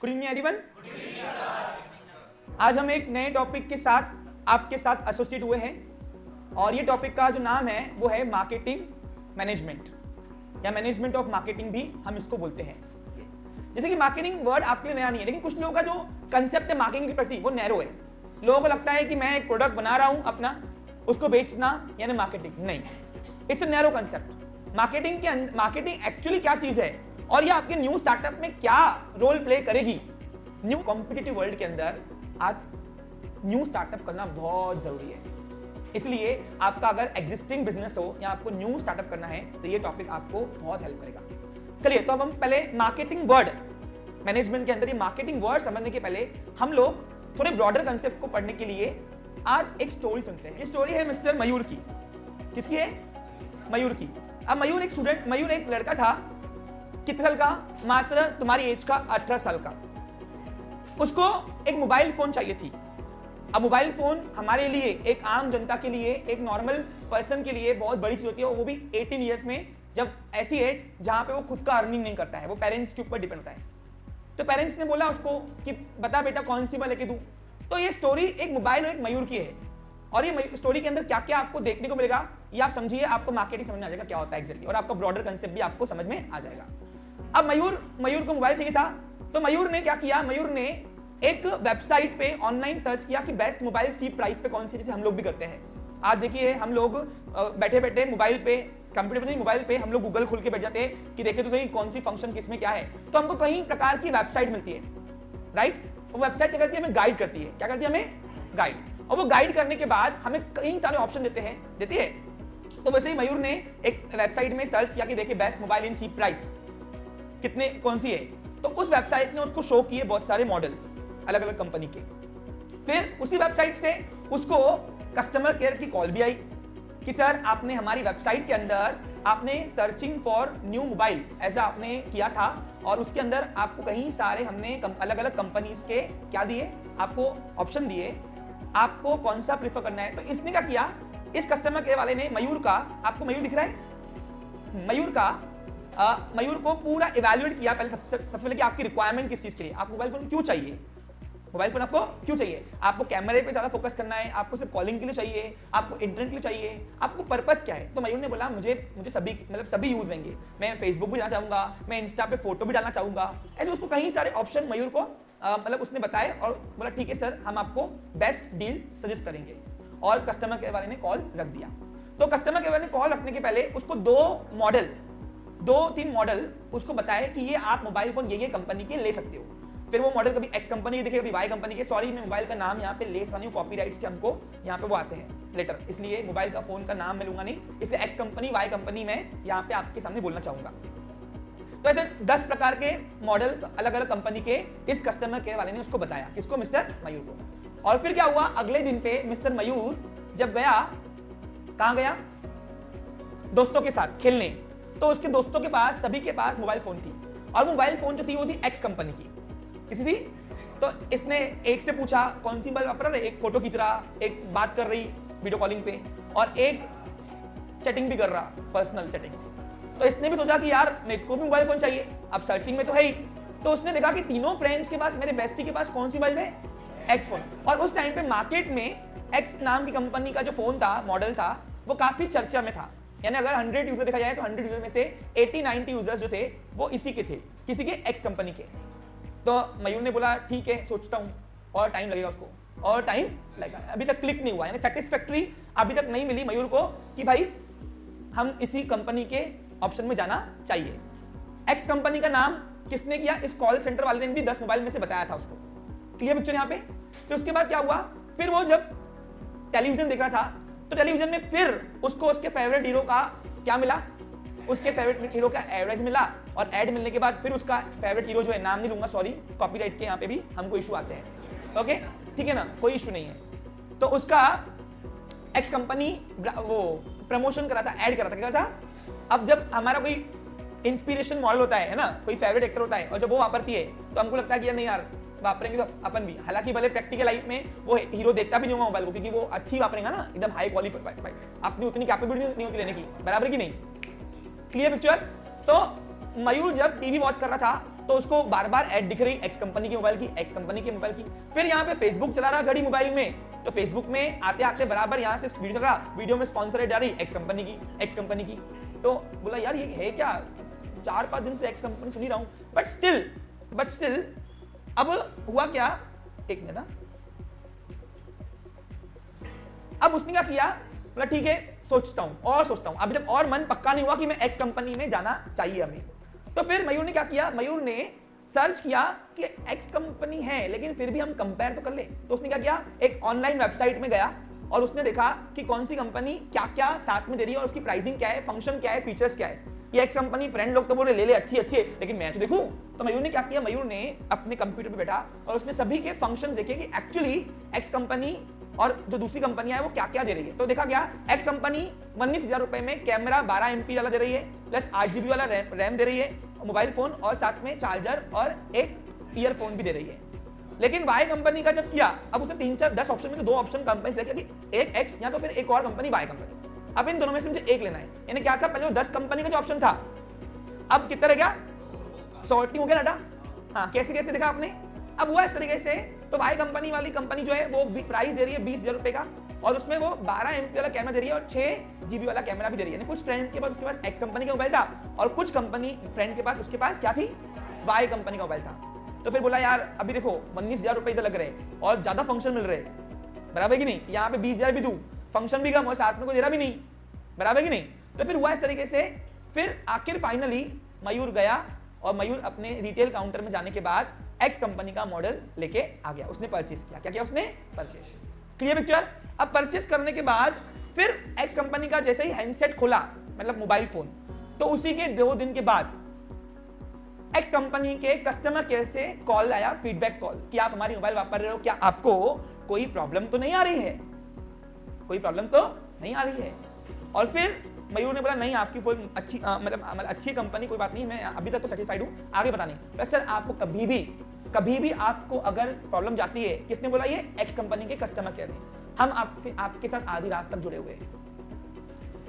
Good evening everyone. आज हम एक नए टॉपिक के साथ आपके साथ एसोसिएट हुए हैं और ये टॉपिक का जो नाम है वो है मार्केटिंग मैनेजमेंट या मैनेजमेंट ऑफ मार्केटिंग भी हम इसको बोलते हैं। जैसे कि मार्केटिंग वर्ड आपके लिए नया नहीं है, लेकिन कुछ लोगों का जो कंसेप्ट है मार्केटिंग के प्रति वो नैरो है। लोगों को लगता है कि मैं एक प्रोडक्ट बना रहा हूं अपना, उसको बेचना यानी मार्केटिंग। नहीं, it's a narrow concept. Marketing के मार्केटिंग एक्चुअली क्या चीज है और ये आपके न्यू स्टार्टअप में क्या रोल प्ले करेगी। न्यू कॉम्पिटिटिव वर्ल्ड के अंदर आज न्यू स्टार्टअप करना बहुत जरूरी है। इसलिए आपका अगर एग्जिस्टिंग बिजनेस हो या आपको न्यू स्टार्टअप करना है तो ये टॉपिक आपको बहुत हेल्प करेगा। चलिए, तो अब हम पहले मार्केटिंग वर्ड मैनेजमेंट के अंदर ये मार्केटिंग वर्ड समझने के पहले हम लोग थोड़े ब्रॉडर कंसेप्ट को पढ़ने के लिए आज एक स्टोरी सुनते हैं। ये स्टोरी है मिस्टर मयूर की। किसकी है? मयूर की। अब मयूर एक लड़का था, कितने साल का? मात्र तुम्हारी एज का 18 साल का। उसको एक मोबाइल फोन चाहिए थी। अब मोबाइल फोन हमारे लिए, एक आम जनता के लिए, एक नॉर्मल पर्सन के लिए बहुत बड़ी चीज होती है, वो भी 18 ईयर्स में, जब ऐसी एज जहां पे वो खुद का अर्निंग नहीं करता है, वो पेरेंट्स के ऊपर डिपेंड होता है। तो पेरेंट्स ने बोला उसको कि बता बेटा कौन सी मोबाइल लेके दूं। तो ये स्टोरी एक मोबाइल और एक मयूर की है और ये स्टोरी के अंदर क्या क्या आपको देखने को मिलेगा ये आप समझिए, आपको मार्केटिंग समझ में आ जाएगा क्या होता है एग्जैक्टली, और आपका ब्रॉडर कंसेप्ट भी आपको समझ में आ जाएगा। अब मयूर को मोबाइल चाहिए था, तो मयूर ने क्या किया? मयूर ने एक वेबसाइट पे ऑनलाइन सर्च किया कि बेस्ट मोबाइल चीप प्राइस पे कौन सी, जैसे हम लोग भी करते हैं। आज देखिए हम लोग बैठे बैठे मोबाइल पे, कंप्यूटर पे, मोबाइल पे हम लोग गूगल खोल के बैठ जाते हैं कि देखे तो सही कौन सी फंक्शन किस में क्या है। तो हमको कई प्रकार की वेबसाइट मिलती है, राइट? वो वेबसाइट क्या करती है? हमें गाइड करती है। क्या करती है? हमें गाइड। और वो गाइड करने के बाद हमें कई सारे ऑप्शन देती है। तो वैसे ही मयूर ने एक वेबसाइट में सर्च किया कि देखिए best mobile in cheap price कितने, कौन सी है। तो उस वेबसाइट ने उसको शो किए बहुत सारे मॉडल्स अलग अलग कंपनी के। फिर उसी वेबसाइट से उसको कस्टमर केयर की कॉल भी आई कि सर आपने हमारी वेबसाइट के अंदर आपने सर्चिंग फॉर न्यू मोबाइल ऐसा आपने किया था और उसके अंदर आपको कई सारे हमने अलग अलग कंपनीज के क्या दिए, आपको ऑप्शन दिए, आपको कौन सा प्रेफर करना है। तो इसने क्या किया, इस कस्टमर केयर वाले ने मयूर का, आपको मयूर दिख रहा है, मयूर को पूरा इवैल्यूएट किया पहले सबसे पहले कि आपकी रिक्वायरमेंट किस चीज के लिए, आपको मोबाइल फोन क्यों चाहिए, मोबाइल फोन आपको क्यों चाहिए, आपको कैमरे पे ज्यादा फोकस करना है, आपको सिर्फ कॉलिंग के लिए चाहिए, आपको इंटरनेट के लिए चाहिए, आपको पर्पस क्या है। तो मयूर ने बोला मुझे सभी यूज लेंगे, मैं फेसबुक भी जाना चाहूंगा, मैं इंस्टा पे फोटो भी डालना चाहूंगा। ऐसे उसको कई सारे ऑप्शन मयूर को उसने बताए और बोला ठीक है सर हम आपको बेस्ट डील सजेस्ट करेंगे। और कस्टमर केयर वाले ने कॉल रख दिया। तो कस्टमर केयर वाले ने कॉल रखने के पहले उसको दो तीन मॉडल उसको बताए कि ये आप मोबाइल फोन ये कंपनी के ले सकते हो। फिर वो मॉडल कभी एक्स कंपनी के दिखे, कभी वाई कंपनी के। सॉरी मैं मोबाइल का नाम यहाँ पे ले सकता नहीं हूँ, कॉपीराइट्स के हमको यहाँ पे वो आते हैं लेटर, इसलिए मोबाइल का फोन का नाम मैं लूंगा नहीं, इसलिए एक्स कंपनी वाई कंपनी में यहाँ पे आपके सामने बोलना चाहूंगा। तो ऐसे 10 प्रकार के मॉडल अलग अलग कंपनी के इस कस्टमर केयर वाले ने उसको बताया, किसको? मिस्टर मयूर को। और फिर क्या हुआ, अगले दिन पे मिस्टर मयूर जब गया, कहां गया? दोस्तों के साथ खेलने। तो उसके दोस्तों के पास, सभी के पास मोबाइल फोन थी और मोबाइल फोन जो थी वो थी एक्स कंपनी की। किसी थी? तो इसने एक से पूछा कौन सी मोबाइल वापर रहे, एक फोटो खींच रहा, एक बात कर रही वीडियो कॉलिंग पे और एक चैटिंग भी कर रहा, पर्सनल चैटिंग। तो इसने भी सोचा कि यार मेरे को भी मोबाइल फोन चाहिए, अब सर्चिंग में तो है ही। तो उसने देखा कि तीनों फ्रेंड्स के पास, मेरे बेस्टी के पास कौन सी मोबाइल है? X phone. और उस टाइम पे मार्केट में एक्स नाम की कंपनी का जो फोन था, मॉडल था, वो काफी चर्चा में था। यानी अगर 100 यूजर देखा जाए तो 100 यूजर में से 80-90 यूजर्स जो थे वो इसी के थे, किसी के एक्स कंपनी के। तो मयूर ने बोला ठीक है सोचता हूँ और टाइम लगेगा उसको, और टाइम लगेगा। अभी तक क्लिक नहीं हुआ, यानी सेटिस्फैक्टरी अभी तक नहीं मिली मयूर को कि भाई हम इसी कंपनी के ऑप्शन में जाना चाहिए। एक्स कंपनी का नाम किसने किया? इस कॉल सेंटर वाले ने भी 10 मोबाइल में से बताया था उसको। क्लियर पिक्चर यहाँ पे। फिर उसके बाद क्या हुआ, फिर वो जब टेलीविजन देख रहा था तो टेलीविजन में फिर उसको उसके फेवरेट हीरो का क्या मिला? उसके फेवरेट हीरो का एडवर्टाइज मिला और एड मिलने के बाद फिर उसका फेवरेट हीरो जो है, नाम नहीं लूंगा सॉरी, कॉपीराइट के यहाँ पे भी हमको इशू आते हैं, ओके ठीक है ना, कोई इशू नहीं है। तो उसका एक्स कंपनी वो प्रमोशन करा था, ऐड करा था, क्या था? अब जब हमारा कोई इंस्पिरेशन मॉडल होता है ना, कोई फेवरेट एक्टर होता है और जब वो वापरती है तो हमको लगता है कि यार नहीं यार वापरेंगे तो अपन भी, हालांकि भले प्रैक्टिकल लाइफ में वो हीरो देखता भी नहीं होगा मोबाइल को क्योंकि वो अच्छी वापरेगा ना, एकदम हाई क्वालिटी, अपनी उतनी कैपेबिलिटी नहीं होती लेने की, बराबर की नहीं। Clear picture. तो मयूर जब टीवी वॉच कर रहा था तो उसको बार बार ऐड दिख रही एक्स कंपनी की मोबाइल की, एक्स कंपनी की मोबाइल की। फिर यहाँ पे फेसबुक चला रहा घड़ी मोबाइल में, तो फेसबुक में आते आते बराबर यहाँ से वीडियो चल रहा, वीडियो में स्पॉन्सर ऐड आ रही एक्स कंपनी की, एक्स कंपनी की। तो बोला यार ये है क्या, 4-5 दिन से एक्स कंपनी सुन ही रहा हूँ, बट स्टिल अब हुआ क्या, एक मिनट ना, अब उसने क्या किया, बोला ठीक है सोचता हूं, अभी तक और मन पक्का नहीं हुआ कि मैं एक्स कंपनी में जाना चाहिए हमें। तो फिर मयूर ने क्या किया, मयूर ने सर्च किया कि एक्स कंपनी है लेकिन फिर भी हम कंपेयर तो कर ले। तो उसने क्या किया, एक ऑनलाइन वेबसाइट में गया और उसने देखा कि कौन सी कंपनी क्या क्या साथ में दे रही है और उसकी प्राइसिंग क्या है, फंक्शन क्या है, फीचर्स क्या है। ये एक्स कंपनी फ्रेंड लोग तो बोल रहे ले ले अच्छी अच्छी, लेकिन मैं तो देखूं। तो मयूर ने क्या किया, मयूर ने अपने कंप्यूटर पे बैठा और उसने सभी के फंक्शन देखे कि एक्चुअली एक्स कंपनी और जो दूसरी कंपनियां है वो क्या क्या दे रही है। तो देखा गया एक्स कंपनी 19,000 रुपए में कैमरा 12 MP वाला दे रही है, प्लस 8 GB वाला रैम दे रही है, मोबाइल फोन और साथ में चार्जर और एक ईयरफोन भी दे रही है। लेकिन वाई कंपनी का जब किया, अब उसने 3-4-10 ऑप्शन में 2 ऑप्शन कंपनी लेके कि एक एक्स या तो फिर एक और कंपनी वाई कंपनी। अब इन दोनों में से मुझे एक लेना है, यानी क्या था, पहले वो 10 कंपनी का जो ऑप्शन था, अब कितना रह गया, सॉर्टिंग हो गया डाटा। हाँ, कैसे कैसे देखा आपने, अब हुआ इस तरीके से। तो वाई कंपनी वाली कंपनी जो है वो प्राइस दे रही है 20,000 रुपए का और उसमें वो 12 MP वाला कैमरा दे रही है और 6 GB वाला कैमरा भी दे रही है। कुछ फ्रेंड के पास उसके पास एक्स कंपनी का मोबाइल था और कुछ कंपनी फ्रेंड के पास उसके पास क्या थी, वाई कंपनी का मोबाइल था। तो फिर बोला यार अभी देखो 19,000 रुपए इधर लग रहे हैं और ज्यादा फंक्शन मिल रहे हैं, बराबर कि नहीं, यहाँ पे 20,000 भी दूं, फंक्शन भी कम और साथ में कोई दे रहा भी नहीं, बराबर कि नहीं। तो फिर हुआ इस तरीके से। फिर आखिर फाइनली मयूर गया और मयूर अपने रिटेल काउंटर में जाने के बाद एक्स कंपनी का मॉडल लेके आ गया, उसने परचेस किया। क्या किया उसने, परचेस। Clear picture. अब परचेस करने के बाद फिर एक्स कंपनी का जैसे ही हैंडसेट खोला, मतलब मोबाइल फोन, तो उसी के 2 दिन के बाद एक्स कंपनी के कस्टमर केयर से कॉल आया, फीडबैक कॉल, कि आप हमारी मोबाइल वापर रहे हो, क्या आपको कोई प्रॉब्लम तो नहीं आ रही है, कोई प्रॉब्लम तो नहीं आ रही है। और फिर मयूर ने बोला नहीं आपकी कोई अच्छी मतलब अच्छी कंपनी, कोई बात नहीं, मैं अभी तक तो सेटिस्फाइड हूं, आगे पता नहीं। बस सर आपको कभी भी आपको अगर प्रॉब्लम जाती है, किसने बोला, ये एक्स कंपनी के कस्टमर केयर ने, हम आपके साथ आधी रात तक जुड़े हुए हैं,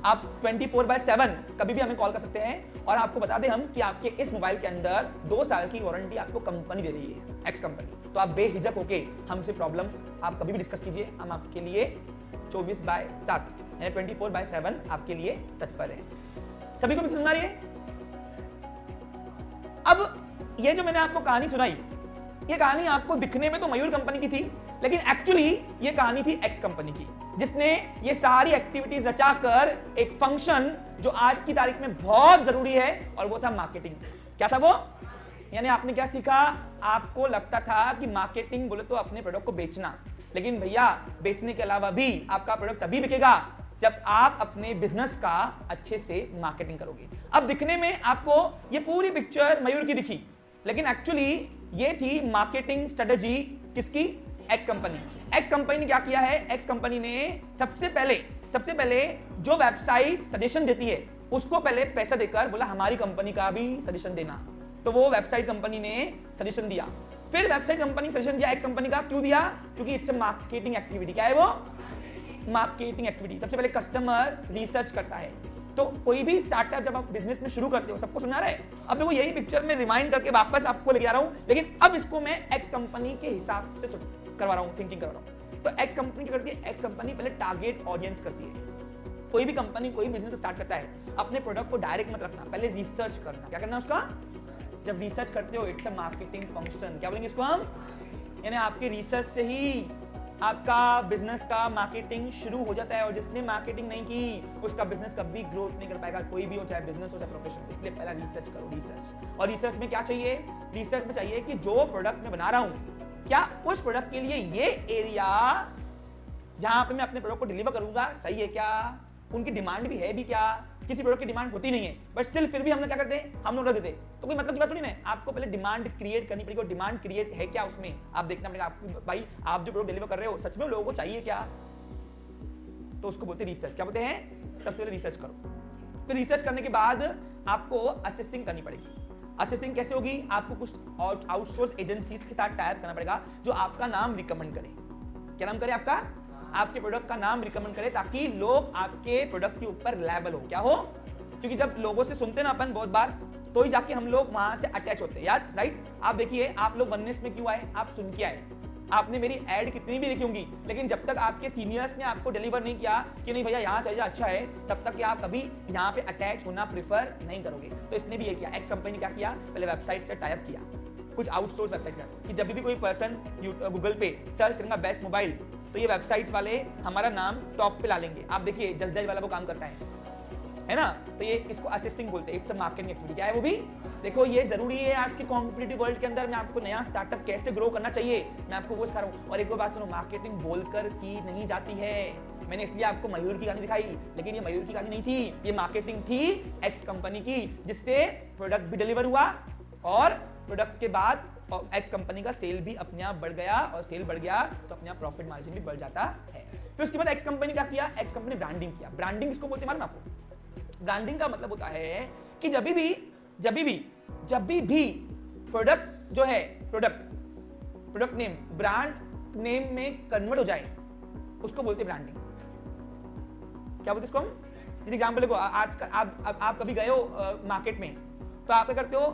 आप 24/7 कभी भी हमें कॉल कर सकते हैं और आपको बता दें हम कि आपके इस मोबाइल के अंदर 2 साल की वारंटी आपको कंपनी दे रही है, एक्स कंपनी। तो आप बेहिजक होके हमसे प्रॉब्लम आप कभी भी डिस्कस कीजिए, हम आपके लिए 24/7 यानी 24/7 आपके लिए तत्पर है। सभी को समझ आ रही है। अब ये जो मैंने आपको कहानी सुनाई, ये कहानी आपको दिखने में तो मयूर कंपनी की थी, लेकिन एक्चुअली ये कहानी थी एक्स कंपनी की, जिसने ये सारी एक्टिविटीज रचाकर एक फंक्शन जो आज की तारीख में बहुत जरूरी है, और वो था मार्केटिंग। क्या था वो, यानी आपने क्या सीखा, आपको लगता था कि मार्केटिंग बोले तो अपने प्रोडक्ट को बेचना, लेकिन भैया बेचने के अलावा भी आपका प्रोडक्ट तभी बिकेगा जब आप अपने बिजनेस का अच्छे से मार्केटिंग करोगे। अब दिखने में आपको ये पूरी पिक्चर मयूर की दिखी, लेकिन एक्चुअली ये थी मार्केटिंग स्ट्रेटजी किसकी, एक्स कंपनी। एक्स कंपनी ने क्या किया है, एक्स कंपनी ने सबसे पहले जो वेबसाइट सजेशन देती है उसको पहले पैसा देकर बोला हमारी कंपनी का भी सजेशन देना। तो वो वेबसाइट कंपनी ने सजेशन दिया। फिर वेबसाइट कंपनी सजेशन दिया एक्स कंपनी का, क्यों दिया, क्योंकि इट्स अ मार्केटिंग एक्टिविटी। क्या है वो, मार्केटिंग एक्टिविटी। सबसे पहले कस्टमर रिसर्च करता है। तो कोई भी स्टार्टअप जब आप बिजनेस में शुरू करते हो, सबको समझ आ रहा है। अब देखो यही पिक्चर में रिमाइंड करके वापस आपको लेके आ रहा हूं, लेकिन अब इसको मैं एक्स कंपनी के हिसाब से करवा रहा हूं, थिंकिंग करवा रहा हूं। तो एक्स कंपनी क्या करती है, एक्स कंपनी पहले टारगेट ऑडियंस करती है। कोई भी कंपनी कोई बिजनेस स्टार्ट करता है, अपने प्रोडक्ट को डायरेक्ट मत रखना, पहले रिसर्च करना। क्या करना उसका, जब रिसर्च करते हो इट्स अ मार्केटिंग फंक्शन। क्या बोलेंगे इसको हम, यानी आपके रिसर्च से ही आपका बिजनेस का मार्केटिंग शुरू हो जाता है, और जिसने मार्केटिंग नहीं की उसका बिजनेस कभी ग्रोथ नहीं कर पाएगा, कोई भी हो, चाहे बिजनेस हो चाहे प्रोफेशन। इसलिए पहला रिसर्च करो, रिसर्च। और रिसर्च में क्या चाहिए, रिसर्च में चाहिए कि जो प्रोडक्ट मैं बना रहा हूं, क्या उस प्रोडक्ट के लिए ये एरिया जहां पे मैं अपने प्रोडक्ट को डिलीवर करूंगा सही है क्या, उनकी डिमांड भी है भी क्या। किसी प्रोडक्ट की डिमांड होती नहीं है, बट स्टिल फिर भी हम लोग क्या करते हैं, हम लोग रख देते हैं। तो कोई मतलब की बात थोड़ी ना है, आपको पहले डिमांड क्रिएट करनी पड़ेगी, और डिमांड क्रिएट है क्या उसमें आप देखना पड़ेगा। आपको भाई आप जो प्रोडक्ट डिलीवर कर रहे हो सच में लोगों को चाहिए क्या, तो उसको बोलते हैं रिसर्च। क्या बोलते हैं, सबसे पहले रिसर्च करो। फिर रिसर्च करने के बाद आपको असेसिंग करनी पड़ेगी। असेसिंग कैसे होगी, आपको कुछ आउटसोर्स एजेंसीज के साथ टाइप करना पड़ेगा जो आपका नाम रिकमेंड करे। क्या नाम करे आपका, आपके प्रोडक्ट का नाम रिकमेंड करे, ताकि लोग आपके प्रोडक्ट के ऊपर रिलायबल हो। क्या हो, क्योंकि जब लोगों से सुनते ना अपन बहुत बार, तो ही जाके हम लोग वहां से अटैच होते हैं यार, राइट। आप देखिए आप लोग वननेस में क्यों आए, आप सुन के आए, आपने मेरी एड कितनी भी देखी होंगी, लेकिन जब तक आपके सीनियर्स ने आपको डिलीवर नहीं किया कि नहीं भैया यहाँ चलिए अच्छा है, तब तक आप कभी यहाँ पे अटैच होना प्रेफर नहीं करोगे। तो इसने भी ये किया, एक्स कंपनी ने क्या किया, पहले वेबसाइट से टाइप किया, कुछ आउटसोर्स वेबसाइट कि जब भी कोई पर्सन गूगल पे सर्च करेगा बेस्ट मोबाइल, तो ये वेबसाइट्स वाले हमारा नाम टॉप पे ला लेंगे। आप देखिए जस्ट डायल वाला वो काम करता है ना, तो ये इसको असिस्टिंग बोलते हैं, इट्स अ मार्केटिंग एक्टिविटी। क्या है वो भी, देखो ये जरूरी है आज के कॉम्पिटिटिव वर्ल्ड के अंदर में आपको नया स्टार्टअप कैसे ग्रो करना चाहिए, मैं आपको वो सिखा रहा हूँ। और एक और बात सुनो, मार्केटिंग बोलकर की नहीं जाती है। मैंने इसलिए आपको मयूर की गानी दिखाई, लेकिन ये मयूर की गानी नहीं थी, ये मार्केटिंग थी एक्स कंपनी की, जिससे प्रोडक्ट भी डिलीवर हुआ और प्रोडक्ट के बाद एक्स कंपनी का सेल भी अपने आप बढ़ गया, और सेल बढ़ गया तो अपने आप प्रॉफिट मार्जिन भी बढ़ जाता है। फिर उसके बाद एक्स कंपनी क्या किया, एक्स कंपनी ब्रांडिंग किया। ब्रांडिंग किसको बोलते हैं मालूम आपको, ब्रांडिंग का मतलब होता है कि जब भी प्रोडक्ट जो है, प्रोडक्ट नेम ब्रांड नेम में कन्वर्ट हो जाए, उसको बोलते हैं ब्रांडिंग। क्या बोलते हैं इसको हम, जैसे एग्जांपल देखो, आज आप कभी गए हो मार्केट में, तो आप क्या करते हो,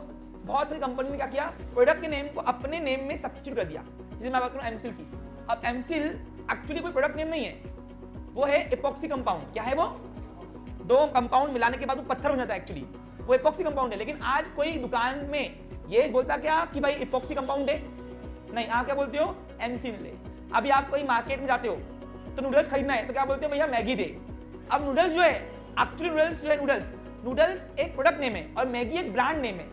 बहुत सारी कंपनी ने क्या किया, प्रोडक्ट के नेम को अपने नेम में सब्स्टिट्यूट कर दिया। जैसे मैं बात करूं एमसिल की, अब एमसिल एक्चुअली कोई प्रोडक्ट नेम नहीं है, वो है इपॉक्सी कंपाउंड। क्या है वो, दो कंपाउंड मिलाने के बाद वो पत्थर बन जाता है, एक्चुअली वो इपॉक्सी कंपाउंड है। लेकिन आज कोई दुकान में ये बोलता क्या कि भाई इपॉक्सी कंपाउंड है, नहीं, आप क्या बोलते हो, एमसिल दे। अभी आप कोई मार्केट में जाते हो तो नूडल्स खरीदना है, तो क्या बोलते हो, भैया मैगी दे। अब नूडल्स जो है, एक्चुअली नूडल्स जो है, नूडल्स एक प्रोडक्ट नेम है और मैगी एक ब्रांड नेम है।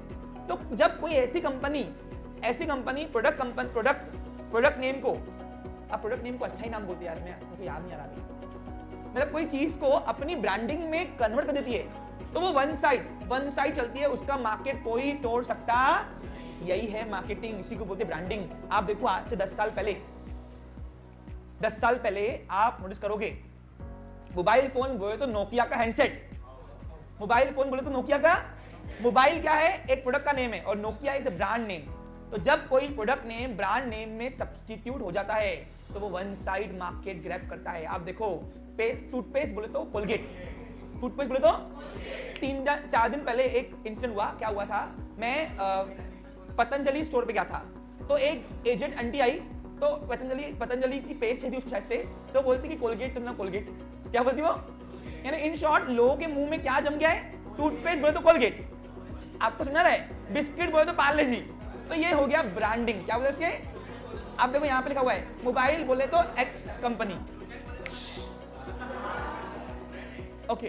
तो जब कोई ऐसी कंपनी प्रोडक्ट नेम को, अब प्रोडक्ट नेम को अच्छा ही नाम बोलते हैं यार, मैं याद नहीं आ रहा, मतलब कोई चीज को अपनी ब्रांडिंग में कन्वर्ट कर देती है, तो वो वन साइड चलती है, उसका मार्केट कोई तोड़ सकता, यही है मार्केटिंग, इसी को बोलते हैं ब्रांडिंग। आप देखो आज से 10 साल पहले आप नोटिस करोगे, मोबाइल फोन बोले तो नोकिया का हैंडसेट, मोबाइल फोन बोले तो नोकिया का, मोबाइल क्या है, एक प्रोडक्ट का नेम है, और Nokia is a brand name. तो जब कोई प्रोडक्ट नेम ब्रांड नेम में सब्स्टिट्यूट हो जाता है, तो वो वन साइड मार्केट ग्रैब करता है। आप देखो टूथपेस्ट बोले तो कोलगेट, टूथपेस्ट बोले तो 3-4 दिन पहले एक इंसिडेंट हुआ। क्या हुआ था, मैं पतंजलि स्टोर पे गया था, तो एक एजेंट आंटी आई, तो पतंजलि की पेस्ट चाहिए उसको शायद से, तो बोलती कि कोलगेट, तो ना कोलगेट, क्या बोलती वो, यानी इन शॉर्ट लोगों के मुंह में क्या जम गया है, टूथपेस्ट बोले तो कोलगेट, आपको समझ रहा है, बिस्किट बोले तो पार्ले जी, तो ये हो गया ब्रांडिंग। क्या बोले उसके, आप देखो यहाँ पे लिखा हुआ है, मोबाइल बोले तो एक्स कंपनी, ओके।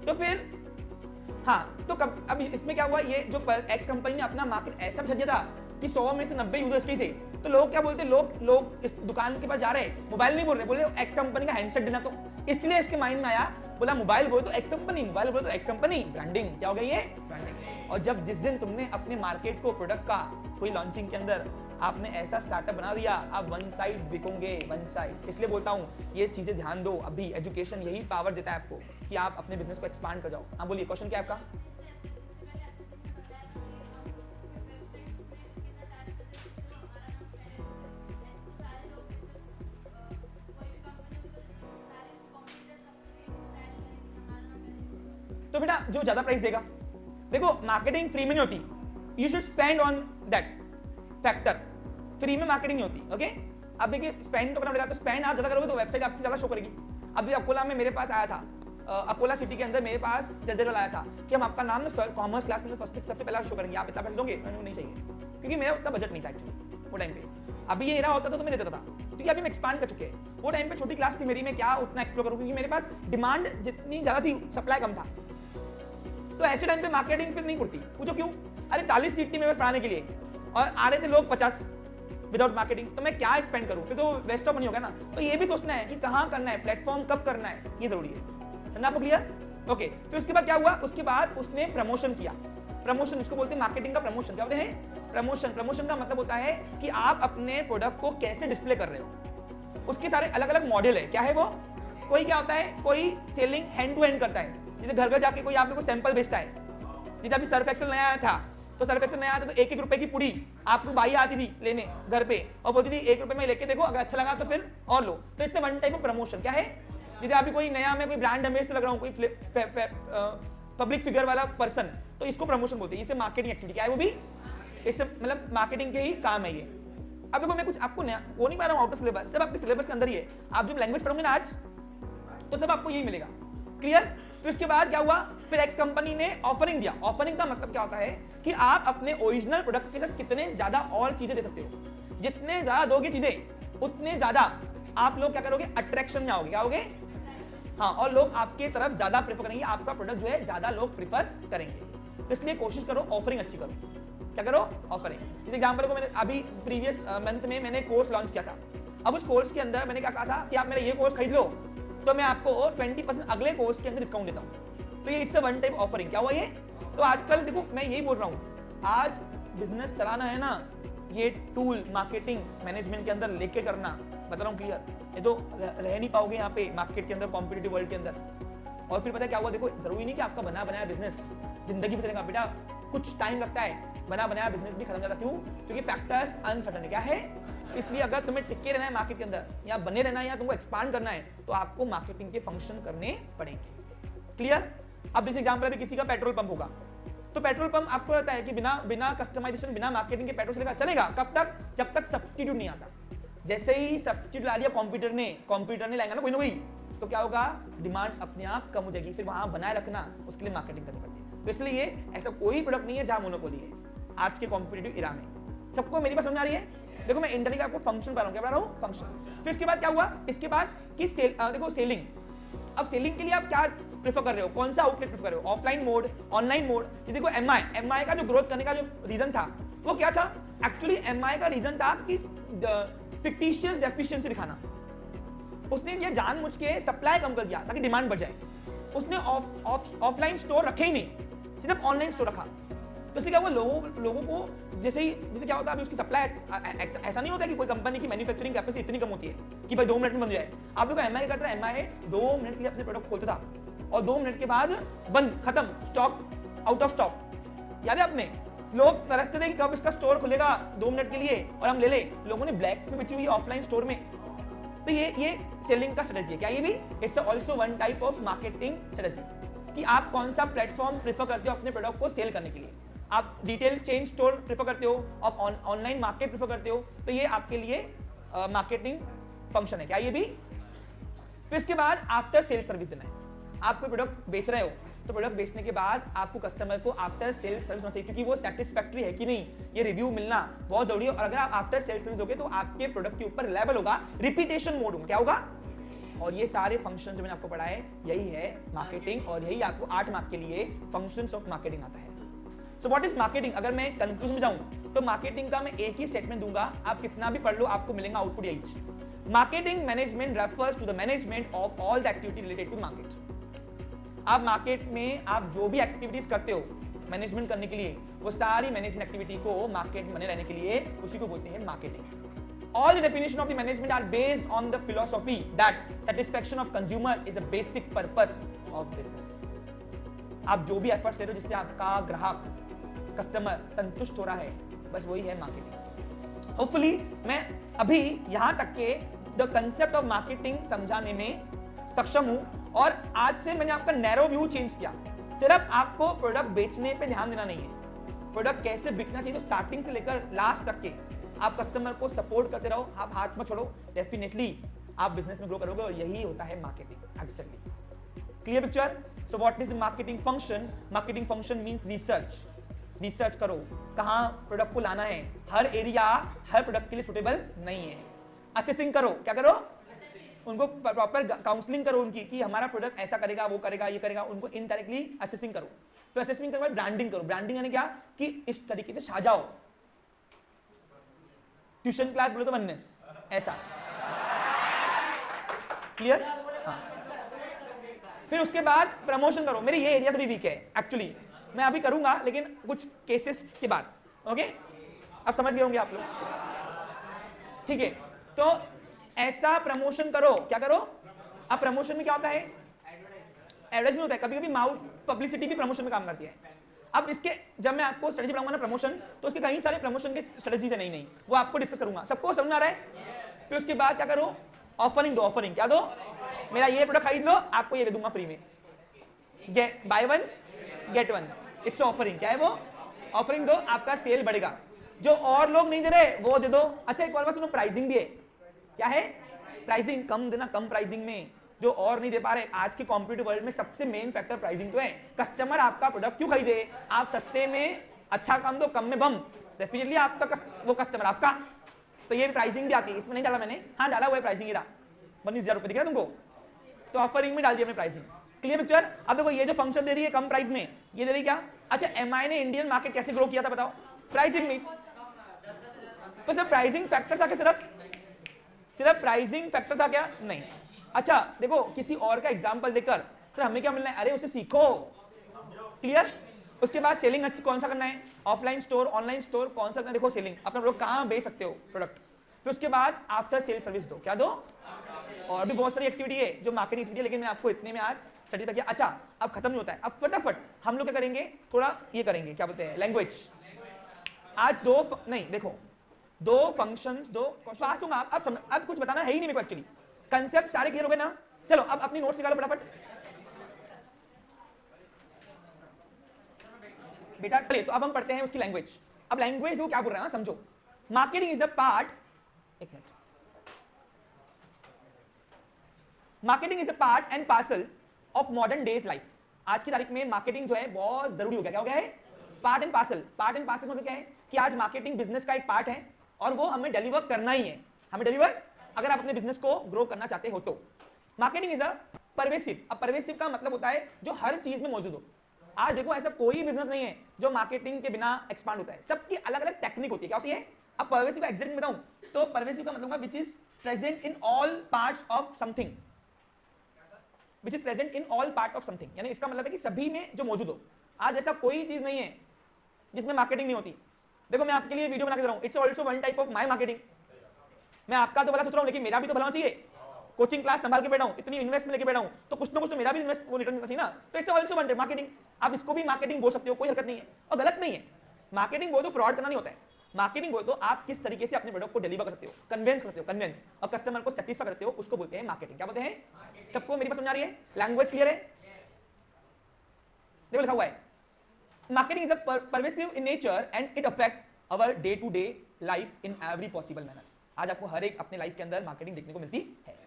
तो फिर हाँ, तो अभी इसमें क्या हुआ, ये जो एक्स कंपनी ने अपना मार्केट ऐसा बचा दिया था कि 100 में से 90 यूजर्स के थे, तो लोग क्या बोलते, लोग इस दुकान के पास जा रहे, मोबाइल नहीं बोल रहे, बोले एक्स कंपनी का हैंडसेट देना। तो इसलिए इसके माइंड में आया, बोला मोबाइल बोले तो एक्स कंपनी, मोबाइल बोले तो एक्स कंपनी, ब्रांडिंग। क्या हो गया ये, ब्रांडिंग। और जब जिस दिन तुमने अपने मार्केट को प्रोडक्ट का कोई लॉन्चिंग के अंदर आपने ऐसा स्टार्टअप बना दिया, आप वन साइड बिकोगे, वन साइड। इसलिए बोलता हूँ ये चीजें ध्यान दो, अभी एजुकेशन यही पावर देता है आपको कि आप अपने बिजनेस को एक्सपांड कर जाओ। हाँ बोलिए, क्वेश्चन क्या है आपका। तो बेटा जो ज्यादा प्राइस देगा, देखो मार्केटिंग फ्री में नहीं होती, you should spend on that factor. Free में मार्केटिंग नहीं होती, ओके। अब देखिए स्पेंड तो करना पड़ेगा, तो स्पेंड आप ज्यादा करोगे तो वेबसाइट आपकी ज्यादा शो करेगी। अभी अकोला में मेरे पास आया था, अकोला सिटी के अंदर मेरे पास जजेरल आया था कि हम आपका नाम ना कॉमर्स क्लास के अंदर सबसे पहला शो करेंगे, आप इतना पैसे दोगे, मैंने नहीं चाहिए, क्योंकि मेरा उतना बजट नहीं था एक्चुअली वो टाइम पे। अभी ये रहा होता तो मैं दे देता था, क्योंकि अभी मैं एक्सपांड कर चुके हैं। वो टाइम पे छोटी क्लास थी मेरी, मैं क्या उतना एक्सप्लोर करूँ, क्योंकि मेरे पास डिमांड जितनी ज्यादा थी सप्लाई कम था। तो ऐसे टाइम पे मार्केटिंग फिर नहीं उड़ती। पूछो क्यों, अरे 40 सीट थी मेरे पढ़ाने के लिए और आ रहे थे लोग 50 विदाउट मार्केटिंग, तो मैं क्या स्पेंड करूं, फिर तो वेस्ट ऑफ मनी होगा ना। तो ये भी सोचना है कि कहां करना है, प्लेटफॉर्म कब करना है, ये जरूरी है। समझा आपको क्लियर, ओके। फिर उसके बाद क्या हुआ, उसके बाद उसने प्रमोशन किया। प्रमोशन इसको बोलते हैं मार्केटिंग का प्रमोशन। क्या बोलते हैं, प्रमोशन। प्रमोशन का मतलब होता है कि आप अपने प्रोडक्ट को कैसे डिस्प्ले कर रहे हो, उसके सारे अलग अलग मॉडल है। क्या है वो, कोई क्या होता है, कोई सेलिंग हैंड टू हैंड करता है, जैसे घर घर जाके कोई आप लोगों को सैंपल बेचता है। जैसे अभी सर्फ एक्सेल नया आया था, तो सर्फ एक्सेल नया आया था तो 1-1 रुपए की पुड़ी आपको बाई आती थी लेने घर पे, और बोलती थी 1 रुपए में लेके देखो, अगर अच्छा लगा तो फिर और लो। तो it's a one type of promotion. क्या है, जैसे अभी कोई नया, मैं कोई ब्रांड एम्बेसडर लग रहा हूँ, कोई पब्लिक फिगर वाला पर्सन, तो इसको प्रमोशन बोलते हैं। इसे मार्केटिंग एक्टिविटी क्या है, वो भी इट्स मतलब मार्केटिंग के ही काम है ये। अब देखो मैं कुछ आपको नया वो नहीं बता रहा हूँ आउट ऑफ सिलेबस, सब आपके सिलेबस के अंदर ही है। आप जब लैंग्वेज पढ़ोगे ना आज, तो सब आपको यही मिलेगा। क्लियर? फिर उसके बाद क्या हुआ, फिर एक्स कंपनी ने ऑफरिंग दिया। ऑफरिंग का मतलब क्या होता है कि आप अपने ओरिजिनल प्रोडक्ट के साथ कितने ज्यादा और चीजें दे सकते हो। जितने ज्यादा दोगे चीजें, उतने ज्यादा आप लोग क्या करोगे, अट्रैक्शन में आओगे। क्या होगे? हाँ, और लोग आपके तरफ ज्यादा प्रेफर करेंगे, आपका प्रोडक्ट जो है ज्यादा लोग प्रेफर करेंगे। तो इसलिए कोशिश करो ऑफरिंग अच्छी करो। क्या करो? ऑफरिंग। इस एग्जांपल को मैंने अभी प्रीवियस मंथ में मैंने कोर्स लॉन्च किया था। अब उस कोर्स के अंदर मैंने क्या कहा था कि आप मेरा ये कोर्स खरीद लो तो मैं आपको 20% अगले कोर्स के अंदर डिस्काउंट देता हूं। तो ये it's a one time offering. क्या हुआ ये? तो आजकल देखो मैं यही बोल रहा हूं, आज बिजनेस चलाना है ना, ये टूल मार्केटिंग मैनेजमेंट के अंदर लेके करना, बता रहा हूं क्लियर। ये तो रह नहीं पाओगे यहाँ पे मार्केट के अंदर, कॉम्पिटिटिव वर्ल्ड के अंदर। और फिर पता है क्या हुआ, देखो जरूरी नहीं कि आपका बना बनाया बिजनेस जिंदगी में चलेगा बेटा, कुछ टाइम लगता है, बना बनाया बिजनेस भी खत्म जाता। क्यों? क्योंकि फैक्टर्स अनसर्टेन है। क्या है? इसलिए अगर तुम्हें टिके रहना है मार्केट के अंदर, या बने रहना है, या तुमको एक्सपांड करना है, तो आपको मार्केटिंग के फंक्शन करने पड़ेंगे। क्लियर? अब जैसे एग्जांपल अभी किसी का पेट्रोल पंप होगा, तो पेट्रोल पंप आपको रहता है कि बिना कस्टमाइजेशन, बिना मार्केटिंग के पेट्रोल चलेगा? चलेगा। कब तक? जब तक सब्स्टिट्यूट नहीं आता। जैसे ही सब्स्टिट्यूट ला लिया कंप्यूटर ने लाएगा ना कोई ना कोई, तो क्या होगा, डिमांड अपने आप कम हो जाएगी। फिर वहां बनाए रखना, उसके लिए मार्केटिंग करनी पड़ती है। तो इसलिए ऐसा कोई प्रोडक्ट नहीं है जहां मोनोपोली है आज के कॉम्पिटिटिव इरा में। सबको मेरी बात समझ आ रही है? देखो मैं इंटरनेट आपको फंक्शन बता रहा हूं। क्या बता रहा हूं? फंक्शंस। फिर इसके बाद क्या हुआ, इसके बाद कि देखो सेलिंग। अब सेलिंग के लिए आप क्या प्रेफर कर रहे हो, कौन सा आउटलेट प्रेफर कर रहे हो, ऑफलाइन मोड, ऑनलाइन मोड। जैसे देखो एमआई का जो ग्रोथ करने का जो रीजन था वो क्या था, एक्चुअली एमआई का रीजन था कि फिक्टिशियस डेफिशिएंसी दिखाना। उसने ये जानबूझ के सप्लाई कम कर दिया ताकि डिमांड बढ़ जाए। उसने ऑफलाइन स्टोर रखे ही नहीं, सिर्फ ऑनलाइन स्टोर रखा। तो इससे क्या हुआ, लोगों को जैसे क्या होता है, अभी उसकी सप्लाई ऐसा नहीं होता कि कोई कंपनी की मैन्युफैक्चरिंग कैपेसिटी इतनी कम होती है कि भाई 2 मिनट में बन जाए। आप लोग एमआई करता है, एमआई 2 मिनट के लिए अपने प्रोडक्ट खोलता था और 2 मिनट के बाद बंद, खत्म, स्टॉक, आउट ऑफ स्टॉक। याद है आपने? लोग तरसते थे कि कब इसका स्टोर खुलेगा 2 मिनट के लिए और हम ले ले। लोगों ने ब्लैक में बेची हुई ऑफलाइन स्टोर में। तो ये सेलिंग का स्ट्रेटजी है। क्या ये भी? It's also one type of marketing strategy कि आप कौन सा प्लेटफॉर्म प्रेफर करते हो अपने प्रोडक्ट को सेल करने के लिए। आप रिटेल चेन स्टोर प्रेफर करते हो, आप ऑनलाइन मार्केट प्रेफर करते हो, तो ये आपके लिए मार्केटिंग फंक्शन है। क्या ये भी? फिर इसके बाद आफ्टर सेल सर्विस देना है। आप कोई प्रोडक्ट बेच रहे हो तो प्रोडक्ट बेचने के बाद आपको कस्टमर को आफ्टर सेल सर्विस होना चाहिए, क्योंकि वो सेटिस्फैक्टरी है कि नहीं, ये रिव्यू मिलना बहुत जरूरी है। और अगर आप आफ्टर सेल सर्विस दोगे तो आपके प्रोडक्ट के ऊपर रिलायबल होगा, रिपीटेशन मोड होगा। क्या होगा? और ये सारे फंक्शन जो मैंने आपको पढ़ाए यही है मार्केटिंग, और यही आपको 8 मार्क के लिए फंक्शंस ऑफ मार्केटिंग आता है। So what is marketing? अगर मैं कंक्लूजन में जाऊं तो मार्केटिंग का मैं एक ही स्टेटमेंट दूंगा, आप कितना भी पढ़ लो आपको मिलेगा आउटपुट यही। Marketing management refers to the management of all the activity related to market. आप मार्केट में आप जो भी एक्टिविटीज करते हो मैनेजमेंट करने के लिए, वो सारी मैनेजमेंट एक्टिविटी को मार्केट में बने रहने के लिए उसी को बोलते हैं marketing. All the definition of the management are based on the philosophy that satisfaction of consumer is a basic purpose of business. आप जो भी एफर्ट दे रहे हो जिससे आपका ग्राहक, कस्टमर संतुष्ट हो रहा है, बस वही है मार्केटिंग। होपफुली मैं अभी यहां तक के द कंसेप्ट ऑफ मार्केटिंग समझाने में सक्षम हूं, और आज से मैंने आपका नैरो व्यू चेंज किया। सिर्फ आपको प्रोडक्ट बेचने पे ध्यान देना नहीं है, प्रोडक्ट कैसे बिकना चाहिए, तो स्टार्टिंग से लेकर लास्ट तक के आप कस्टमर को सपोर्ट करते रहो, आप हाथ मत छोड़ो, डेफिनेटली आप बिजनेस में ग्रो करोगे, और यही होता है marketing actually. Clear picture? So what is the marketing function? Marketing function means research करो कहां प्रोडक्ट को लाना है। हर एरिया हर प्रोडक्ट के लिए सुटेबल नहीं है। असेसिंग करो, क्या करो? उनको प्रॉपर काउंसलिंग करो उनकी कि हमारा प्रोडक्ट ऐसा करेगा, वो करेगा, ये करेगा, उनको इनडायरेक्टली असेसिंग करो। तो असेसिंग करके ब्रांडिंग करो। ब्रांडिंग यानी क्या कि इस तरीके से साजाओ, ट्यूशन क्लास बोले तो वननेस, ऐसा। क्लियर? हाँ। फिर उसके बाद प्रमोशन करो। मेरे ये एरिया थोड़ी वीक है एक्चुअली, मैं अभी करूंगा लेकिन कुछ केसेस के बाद। ओके, अब समझ गए होंगे आप लोग, ठीक है? तो ऐसा प्रमोशन करो। क्या करो? अब प्रमोशन में क्या होता है? एडवर्टाइजमेंट होता है, कभी कभी माउथ पब्लिसिटी भी प्रमोशन में काम करती है। अब इसके जब मैं आपको स्ट्रेटजी पढ़ाऊंगा ना प्रमोशन, तो उसके कई सारे प्रमोशन के स्ट्रेटजीज है, नहीं वो आपको डिस्कस करूंगा। सबको समझ आ रहा है? फिर उसके बाद क्या करो? ऑफरिंग दो। ऑफरिंग क्या दो? मेरा ये प्रोडक्ट खरीद लो, आपको ये दे दूंगा फ्री में, by one get one, it's offering. क्या है वो? ऑफरिंग दो, आपका सेल बढ़ेगा। जो और लोग नहीं दे रहे वो दे दो। अच्छा एक और बात सुनो, प्राइसिंग भी है। क्या है? प्राइसिंग कम देना, कम प्राइसिंग में जो और नहीं दे पा रहे। आज के कॉम्पिटिटिव वर्ल्ड में सबसे मेन फैक्टर प्राइसिंग तो है। कस्टमर आपका प्रोडक्ट क्यों खरीदे? आप सस्ते में अच्छा काम दो, कम में बम, डेफिनेटली आपका वो कस्टमर आपका। तो ये प्राइसिंग भी आती है, इसमें नहीं डाला मैंने, हाँ डाला हुआ है प्राइसिंग, 19,000 रुपए दिख रहा है तुमको, तो ऑफरिंग में डाल दिया मैंने प्राइसिंग। Clear picture? अब देखो ये जो फंक्शन दे रही है कम प्राइस में, ये दे रही क्या? अच्छा एमआई ने इंडियन मार्केट कैसे ग्रो किया था बताओ? प्राइसिंग मीन्स, तो सिर्फ प्राइसिंग फैक्टर था क्या? सिर्फ प्राइसिंग फैक्टर था क्या? नहीं। अच्छा देखो किसी और का एग्जांपल देकर सर हमें क्या मिलना है? अरे उसे सीखो। क्लियर? उसके बाद सेलिंग अच्छी कौन सा करना है? ऑफलाइन स्टोर, ऑनलाइन स्टोर, कौन सा करना है? देखो सेलिंग, अपना प्रोडक्ट कहां बेच सकते हो प्रोडक्ट। फिर उसके बाद आफ्टर सेल सर्विस दो। क्या दो? और भी बहुत सारी एक्टिविटी है जो मार्केटिंग एक्टिविटी है, लेकिन मैं आपको इतने में आज स्टडी तक किया। अच्छा अब खत्म नहीं होता है, अब फटाफट हम लोग क्या करेंगे, थोड़ा ये करेंगे, क्या बोलते हैं, लैंग्वेज। आज नहीं देखो, दो फंक्शंस, दो फास्ट दूंगा। अब कुछ बताना है ही नहीं मेरे को एक्चुअली, कंसेप्ट सारे क्लियर हो गए ना? चलो अब अपनी नोट्स निकालो फटाफट बेटा। चलिए तो अब हम पढ़ते हैं उसकी लैंग्वेज। अब लैंग्वेज वो क्या बोल रहे हैं समझो। मार्केटिंग इज अ पार्ट, एक minute, marketing is a part and parcel of modern days life. आज की तारीख में मार्केटिंग जो है बहुत जरूरी हो गया। क्या हो गया है? Part and parcel. Part and parcel मतलब क्या है कि आज मार्केटिंग बिजनेस का एक पार्ट है और वो हमें डिलीवर करना ही है। हमें डिलीवर, अगर आप अपने बिजनेस को ग्रो करना चाहते हो तो। Marketing is a pervasive. अब परवेसिव का मतलब होता है जो हर चीज में मौजूद हो। आज देखो ऐसा कोई बिजनेस नहीं है जो मार्केटिंग के बिना एक्सपांड होता है, सबकी अलग अलग टेक्निक होती है। क्या होती है? अब परवेसिव का एग्जैक्ट बताऊं तो परवेसिव का मतलब which is present in all parts of something, which is present in all part of something, यानी इसका मतलब है कि सभी में जो मौजूद हो। आज ऐसा कोई चीज नहीं है जिसमें मार्केटिंग नहीं होती। देखो मैं आपके लिए वीडियो बना के दे रहा हूं, it's also one type of my marketing. मैं आपका तो भला सोच रहा हूं, लेकिन मेरा भी तो भला चाहिए। कोचिंग क्लास संभाल के बैठा हूं, इतनी इन्वेस्ट में लेके बैठा हूं, तो कुछ ना कुछ तो मेरा भी इन्वेस्ट वो रिटर्न चाहिए ना। तो it's also one type marketing. आप इसको भी मार्केटिंग बोल सकते हो, कोई हरकत नहीं है और गलत नहीं है। मार्केटिंग बोल तो फ्रॉड करना नहीं होता है। मार्केटिंग बोल तो आप किस तरीके से अपने प्रोडक्ट को डिलीवर कर सकते हो, कन्विंस करते हो, कन्विंस, और कस्टमर को सेटिस्फाई करते हो, उसको बोलते हैं मार्केटिंग। क्या बोलते हैं? सबको मेरी बात समझ आ रही है? लैंग्वेज क्लियर है? देखो लिखा हुआ है marketing is a pervasive in nature and it affect our day to day life in every possible manner. आज आपको हर एक अपने लाइफ के अंदर मार्केटिंग देखने को मिलती है।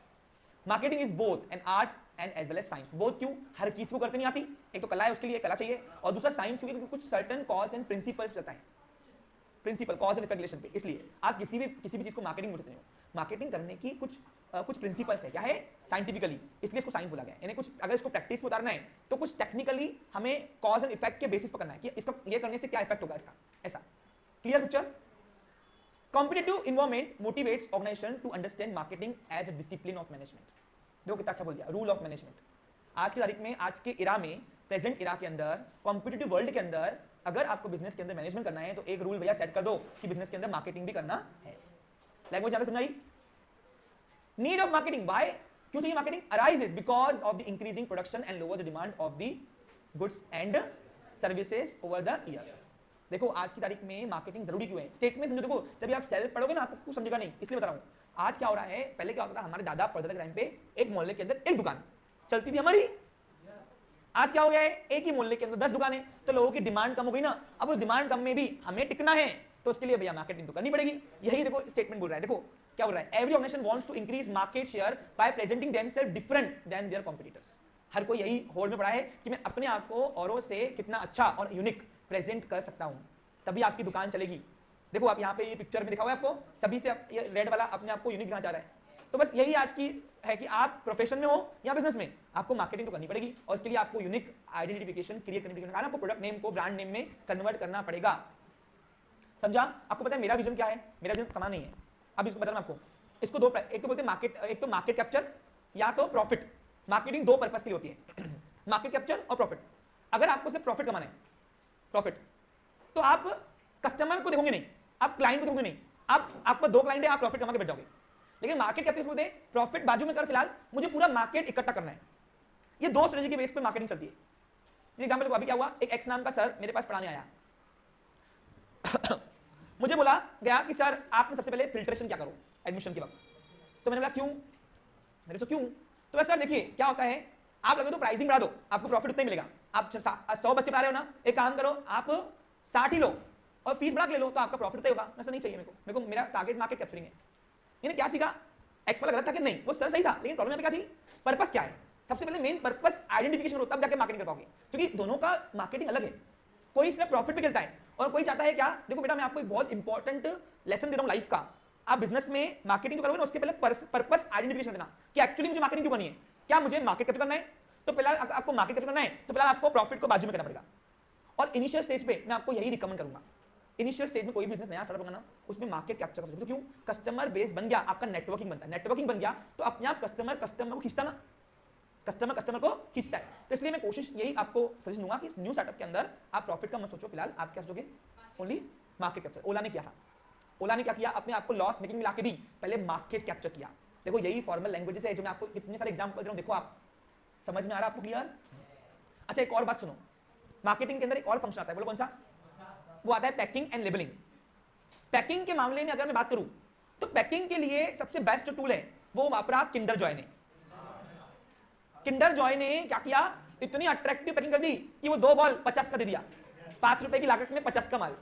Marketing is both an art and as well as science. Both क्यों? हर चीज को करते नहीं आती, एक तो कला है, उसके लिए कला चाहिए, और दूसरा साइंस क्योंकि कुछ सर्टेन कॉज एंड प्रिंसिपल्स रहता है, principle cause and effect relation पे। इसलिए आप किसी भी चीज को मार्केटिंग बोलते हो। मार्केटिंग करने की कुछ प्रिंसिपल्स है। क्या है? साइंटिफिकली, इसलिए इसको साइंस बोला गया। यानी कुछ अगर इसको प्रैक्टिस में उतारना है तो कुछ टेक्निकली हमें कॉज एंड इफेक्ट के बेसिस पर करना है कि इसका ये करने से क्या इफेक्ट होगा इसका, ऐसा। Clear picture? Competitive environment motivates organisation to understand marketing as a discipline of management. देखो कितना अच्छा बोल दिया, रूल ऑफ मैनेजमेंट। आज की तारीख में, आज के इरा में, प्रेजेंट इरा के अंदर, कॉम्पिटिटिव वर्ल्ड के अंदर अगर आपको बिजनेस के अंदर मैनेजमेंट करना है तो एक रूल भैया सेट कर दो कि बिजनेस के अंदर मार्केटिंग भी करना है। लैंग्वेज ज्यादा समझाई? नीड ऑफ मार्केटिंग, व्हाई, क्यों चाहिए marketing? Arises because of the increasing production and lower the demand of the goods and services over the year. देखो आज की तारीख में मार्केटिंग जरूरी क्यों है? स्टेटमेंट समझो। देखो जब आप सेल्फ पढ़ोगे ना आपको कुछ समझेगा नहीं, इसलिए बता रहा हूं। आज क्या हो रहा है, पहले क्या होता था, हमारे दादा परदादा के टाइम पे एक मोहल्ले के अंदर एक दुकान चलती थी हमारी। आज क्या हो गया है, एक ही मोहल्ले के अंदर 10 दुकानें, तो लोगों की डिमांड कम हो गई ना। अब उस डिमांड कम में भी हमें टिकना है तो उसके लिए भैया मार्केटिंग तो करनी पड़ेगी। यही देखो स्टेटमेंट बोल रहा है। देखो क्या बोल रहा है, every organisation wants to increase market share by presenting themselves different than their competitors. हर कोई यही होड़ में पड़ा है कि मैं अपने आप को औरों से कितना अच्छा और यूनिक प्रेजेंट कर सकता हूं, तभी आपकी दुकान चलेगी। देखो आप यहाँ पे ये पिक्चर में दिखा हुआ है आपको, सभी से ये रेड वाला अपने आप को यूनिक दिखाना चाह रहा है। तो बस यही आज की है कि आप प्रोफेशन में हो या बिजनेस में, आपको मार्केटिंग तो करनी पड़ेगी और इसके लिए आपको यूनिक आइडेंटिफिकेशन क्रिएट करने के लिए आपको प्रोडक्ट नेम को ब्रांड नेम में कन्वर्ट करना पड़ेगा। समझा? आपको पता है मेरा विजन क्या है? मेरा विजन कमाना नहीं है। अब इसको बता रहा हूं आपको, इसको दो, एक तो बोलते हैं मार्केट, एक तो मार्केट कैप्चर या तो प्रॉफिट। मार्केटिंग दो पर्पस के लिए होती है, मार्केट कैप्चर और प्रॉफिट। अगर आपको सिर्फ प्रॉफिट कमाना है, प्रॉफिट, तो आप कस्टमर को देखोगे नहीं, आप क्लाइंट को देखोगे नहीं। आपको 2 क्लाइंट है, आप प्रॉफिट कमा के बैठ जाओगे। लेकिन मार्केट कैप्चर बोलते हैं प्रॉफिट बाजू में कर, फिलहाल मुझे पूरा मार्केट इकट्ठा करना है। ये दो स्ट्रेटजी के बेस पे मार्केटिंग चलती है। एग्जांपल देखो, अभी क्या हुआ, एक एक्स नाम का सर मेरे पास पढ़ाने आया मुझे बोला गया कि सर आपने सबसे पहले फिल्ट्रेशन क्या करो एडमिशन के वक्त। तो मैंने बोला क्यों? मेरे तो क्यों? तो सर देखिए क्या होता है, आप लगे तो प्राइसिंग बढ़ा दो, आपको प्रॉफिट उतना ही मिलेगा। आप 100 बच्चे पढ़ा रहे हो ना, एक काम करो आप 60 ही लो और फीस बढ़ा के ले लो, तो आपका प्रॉफिट उतना ही होगा। ऐसा नहीं चाहिए मेरे को मेरा टारगेट मार्केट कैप्चरिंग है। इन्हें क्या सीखा, एक्स वाला गलत था कि नहीं, वो सर सही था, लेकिन प्रॉब्लम क्या थी, पर्पस क्या है। सबसे पहले मेन पर्पस आइडेंटिफिकेशन होता है, तब जाके मार्केटिंग कर पाओगे, क्योंकि दोनों का मार्केटिंग अलग है। कोई सिर्फ प्रॉफिट पे खेलता है और कोई चाहता है क्या, देखो बेटा मैं आपको एक बहुत इंपॉर्टेंट लेसन दे रहा हूं लाइफ का। आप बिजनेस में मार्केटिंग तो करोगे ना, उसके पहले पर्पस आइडेंटिफिकेशन देना कि एक्चुअली मुझे मार्केटिंग क्यों करनी है, क्या मुझे मार्केट कैप्चर करना है। तो पहले आपको मार्केट कैप्चर करना है, तो फिलहाल आपको प्रॉफिट को बाजू में करना पड़ेगा। और इनिशियल स्टेज पे मैं आपको यही रिकमेंड करूंगा, इनिशियल स्टेज में कोई बिजनेस नया स्टार्टअप करना, उसमें मार्केट कैप्चर कर सकते हो। क्यों, कस्टमर बेस बन गया, आपका नेटवर्किंग बनता है, नेटवर्किंग बन गया तो अपने आप कस्टमर को खींचता ना, कस्टमर को खींचता है। तो इसलिए मैं कोशिश यही आपको सजेशन दूंगा कि न्यू स्टार्टअप के अंदर आप प्रॉफिट का मत सोचो, फिलहाल आप क्या सोचोगे, ओनली मार्केट कैप्चर। ओला ने क्या था, ओला ने क्या किया, अपने आपको लॉस मेकिंग मिला के भी पहले मार्केट कैप्चर किया। देखो यही फॉर्मल लैंग्वेजेस है जो मैं आपको कितने सारे एग्जांपल दे रहा हूं, देखो आप समझ में आ रहा है आपको, क्लियर। अच्छा एक और बात सुनो, मार्केटिंग के अंदर एक और फंक्शन आता है, बोलो कौन सा, वो आता है पैकिंग एंड लेबलिंग। पैकिंग के मामले में अगर मैं बात करूं तो पैकिंग के लिए सबसे बेस्ट टूल है वो वापरा किंडर जॉय ने। किंडर जॉय ने क्या किया, इतनी अट्रैक्टिव पैकिंग कर दी कि वो 2 बॉल 50 का दे दिया, 5 रुपए की लागत में 50 का माल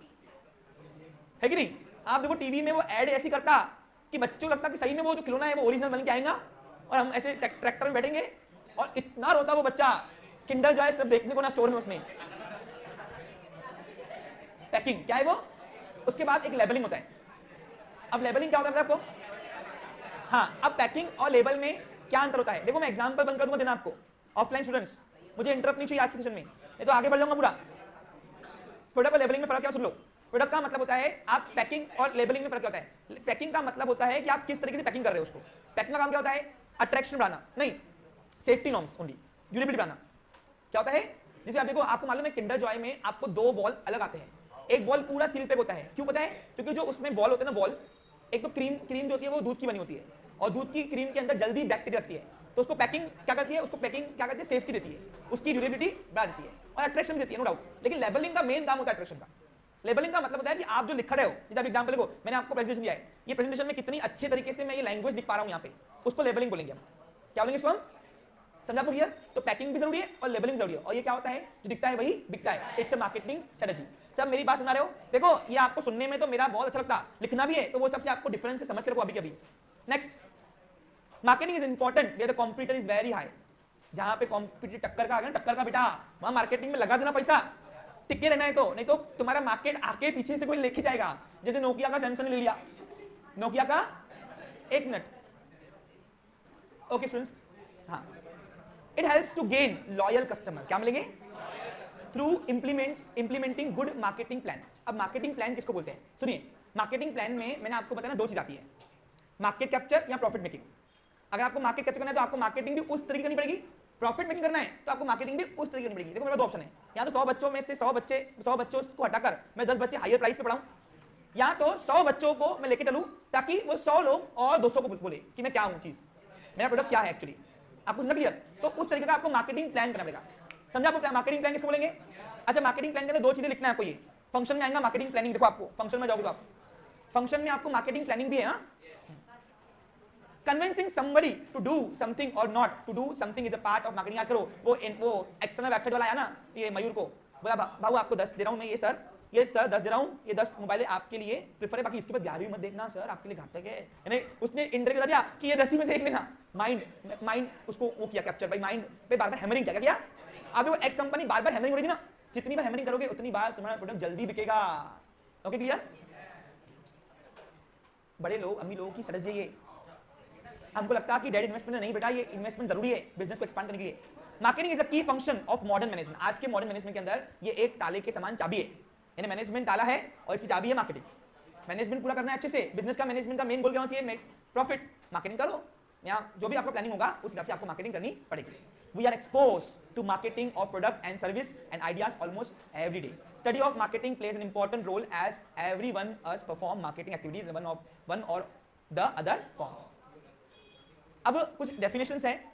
है कि नहीं। आप देखो टीवी में वो एड ऐसी करता कि बच्चों को लगता कि सही में वो जो खिलौना है वो ओरिजिनल बन के आएगा और हम ऐसे ट्रैक्टर में बैठेंगे, और इतना रोता वो बच्चा, किंडर जॉय सिर्फ देखने को ना स्टोर में उसने। पैकिंग क्या है वो, उसके बाद एक लेबलिंग होता है। अब लेबलिंग क्या होता है आपको, हाँ, अब पैकिंग और लेबल में क्या अंतर होता है, देखो मैं एग्जांपल बनकर दूंगा देना आपको। ऑफलाइन स्टूडेंट्स मुझे इंटरप्ट नहीं चाहिए आज के सेशन में, नहीं तो आगे बढ़ जाऊंगा पूरा। प्रोडक्ट और लेबलिंग में फर्क क्या, सुन लो। प्रोडक्ट का मतलब होता है आप पैकिंग और लेबलिंग में फर्क क्या होता है। पैकिंग का मतलब होता है कि आप किस तरीके से पैकिंग कर रहे हो उसको। पैकिंग का काम क्या होता है, अट्रैक्शन बढ़ाना, नहीं सेफ्टी नॉर्म्स ओनली, ड्यूरेबिलिटी बढ़ाना। क्या होता है, जैसे आप देखो, आपको मालूम है किंडर जॉय में आपको 2 बॉल अलग आते हैं, एक बॉल पूरा सील पैक होता है। क्यों पता है, क्योंकि जो उसमें बॉल होते हैं ना, बॉल एक तो क्रीम जो होती है वो दूध की बनी होती है, और दूध की क्रीम के अंदर जल्दी बैक्टीरिया रखती है, तो उसको पैकिंग क्या करती है, उसको पैकिंग क्या करती है, सेफ्टी देती है, उसकी ड्यूरेबिलिटी बढ़ा देती है और अट्रैक्शन भी देती है, नो डाउट। लेकिन लेबलिंग का मेन काम होता है अट्रैक्शन का। लेबलिंग का मतलब होता है कि आप जो लिख रहे हो, जैसे आप एग्जांपल देखो, मैंने आपको प्रेजेंटेशन दिया है, ये प्रेजेंटेशन में कितनी अच्छे तरीके से मैं ये लैंग्वेज लिख पा रहा हूं यहाँ पे, उसको लेबलिंग बोलेंगे हम। क्या बोलेंगे इसको हम, समझा आपको क्लियर। तो पैकिंग भी जरूरी है और लेबलिंग जरूरी है, और ये क्या होता है, जो दिखता है वही बिकता है। It's a marketing strategy. सब मेरी बात सुना रहे हो, देखो ये आपको सुनने में तो मेरा बहुत अच्छा लगता, लिखना भी है, तो वो सबसे आपको डिफरेंस से समझ के रखो अभी कभी। Next, marketing is important where the competitor is very high. जहां पे कॉम्पिटिटिव टक्कर का आ गया, टक्कर का बेटा, वहां मार्केटिंग में लगा देना पैसा, टिके रहना है, तो नहीं तो तुम्हारा मार्केट आके पीछे से कोई लेके जाएगा। जैसे नोकिया का सैमसंग ने ले लिया, नोकिया का, एक मिनट, ओके स्टूडेंट्स, हाँ, it helps to gain loyal customer. क्या मिलेंगे, through implementing good marketing plan. अब मार्केटिंग प्लान किसको बोलते हैं, सुनिए, मार्केटिंग प्लान में मैंने आपको बताया ना 2 चीज आती है, मार्केट कैप्चर या प्रॉफिट मेकिंग। अगर आपको मार्केट कैप्चर करना है तो आपको मार्केटिंग भी उस तरीके करनी पड़ेगी, प्रॉफिट मेकिंग करना है तो आपको मार्केटिंग भी उस तरीके करनी पड़ेगी। देखो मेरे 2 ऑप्शन है, या तो 100 बच्चों में से 100 बच्चों को हटाकर मैं 10 बच्चे हायर प्राइस पे पढ़ाऊं, या तो 100 बच्चों को मैं लेके चलूं ताकि वो 100 लोग और 200 को बोले कि मैं क्या हूं, चीज मेरा प्रोडक्ट क्या है एक्चुअली। आपको समझ क्लियर, तो उस तरीके का आपको मार्केटिंग प्लान करना पड़ेगा। समझा आपको मार्केटिंग प्लान किसको बोलेंगे। अच्छा, मार्केटिंग प्लान के अंदर 2 चीजें लिखना है आपको, ये फंक्शन में आएगा मार्केटिंग प्लानिंग। देखो आपको फंक्शन में जाओगे तो आप फंक्शन में आपको मार्केटिंग प्लानिंग भी है। Convincing somebody to do something और not to do something is a part of marketing. याद करो वो एक्सटर्नल वेबसाइट वाला आया ना, ये मयूर को बोला बाबू आपको 10 दे रहा हूं मैं, ये सर 10 दे रहा हूं, ये 10 मोबाइल आपके लिए प्रेफर है, बाकी इसके बाद 11वीं मत देखना सर, आपके लिए घातक है। यानी उसने इंटरव्यू बता दिया कि ये 10 में से एक लेना। माइंड उसको वो किया कैप्चर, भाई माइंड पे बार बार हैमरिंग क्या किया। अब वो एक्स कंपनी बार बार हैमरिंग हो रही थी ना, जितनी बार हैमरिंग करोगे उतनी बार तुम्हारा प्रोडक्ट जल्दी बिकेगा। Okay clear. बड़े लोग अमीर लोगों की स्ट्रेटजी ये, हमको लगता है कि डेड इन्वेस्टमेंट नहीं बेटा, ये इन्वेस्टमेंट जरूरी है बिजनेस को एक्सपांड करने के लिए। मार्केटिंग इज अ की फंक्शन ऑफ मॉडर्न मैनेजमेंट। आज के मॉडर्न मैनेजमेंट के अंदर ये एक ताले के समान चाबी है, यानी मैनेजमेंट ताला है और इसकी चाबी है मार्केटिंग। मैनेजमेंट पूरा करना है अच्छे से, बिजनेस का मैनेजमेंट का मेन गोल क्या होना चाहिए, प्रॉफिट। मार्केटिंग करो, यहाँ जो भी आपका प्लानिंग होगा उस हिसाब से आपको मार्केटिंग करनी पड़ेगी। We are exposed to marketing of product and service and ideas almost every day. Study of marketing plays an important role as everyone us perform marketing activities one और द अदर फॉर्म। अब कुछ definitions हैं,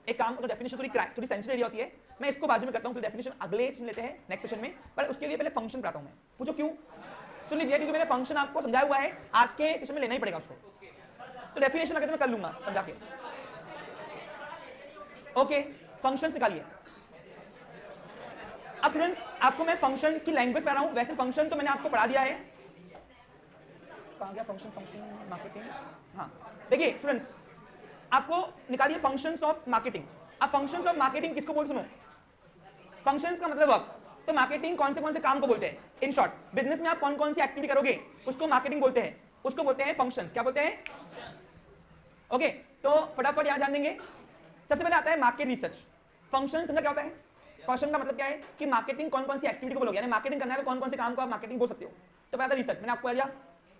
एक काम तो definition थोड़ी sensitive area होती है, मैं इसको बाजू में करता हूं, फिर डेफिनेशन अगले सेशन लेते हैं नेक्स्ट सेशन में, पर उसके लिए पहले फंक्शन पढ़ाता हूं मैं। पूछो क्यों, सुन लीजिए, क्योंकि मैंने फंक्शन आपको समझाया हुआ है, आज के सेशन में लेना ही पड़ेगा उसको, तो डेफिनेशन अगर मैं कर लूंगा समझा के। ओके, फंक्शंस निकालिए। अब स्टूडेंट्स आपको मैं फंक्शंस की लैंग्वेज पढ़ा रहा हूं, वैसे फंक्शन तो मैंने आपको पढ़ा दिया है। कहां गया फंक्शन? फंक्शन मार्केटिंग, हाँ देखिए स्टूडेंट्स आपको निकालिए फंक्शंस ऑफ मार्केटिंग। अब फंक्शंस ऑफ मार्केटिंग किसको बोल, सुनो, फंक्शंस का मतलब वर्क। तो मार्केटिंग कौन से काम को बोलते हैं? इन शॉर्ट बिजनेस में आप कौन कौन सी एक्टिविटी करोगे उसको मार्केटिंग बोलते हैं, उसको बोलते हैं फंक्शंस। क्या बोलते हैं? ओके, तो फटाफट यहां ध्यान देंगे। सबसे पहले आता है मार्केट रिसर्च। फंक्शंस समझा क्या होता है? क्वेश्चन का मतलब क्या है कि मार्केटिंग कौन कौन सी एक्टिविटी को बोलोगे, यानी मार्केटिंग करना है तो कौन कौन से काम को आप मार्केटिंग बोल सकते हो। तो पहला रिसर्च, मैंने आपको दिया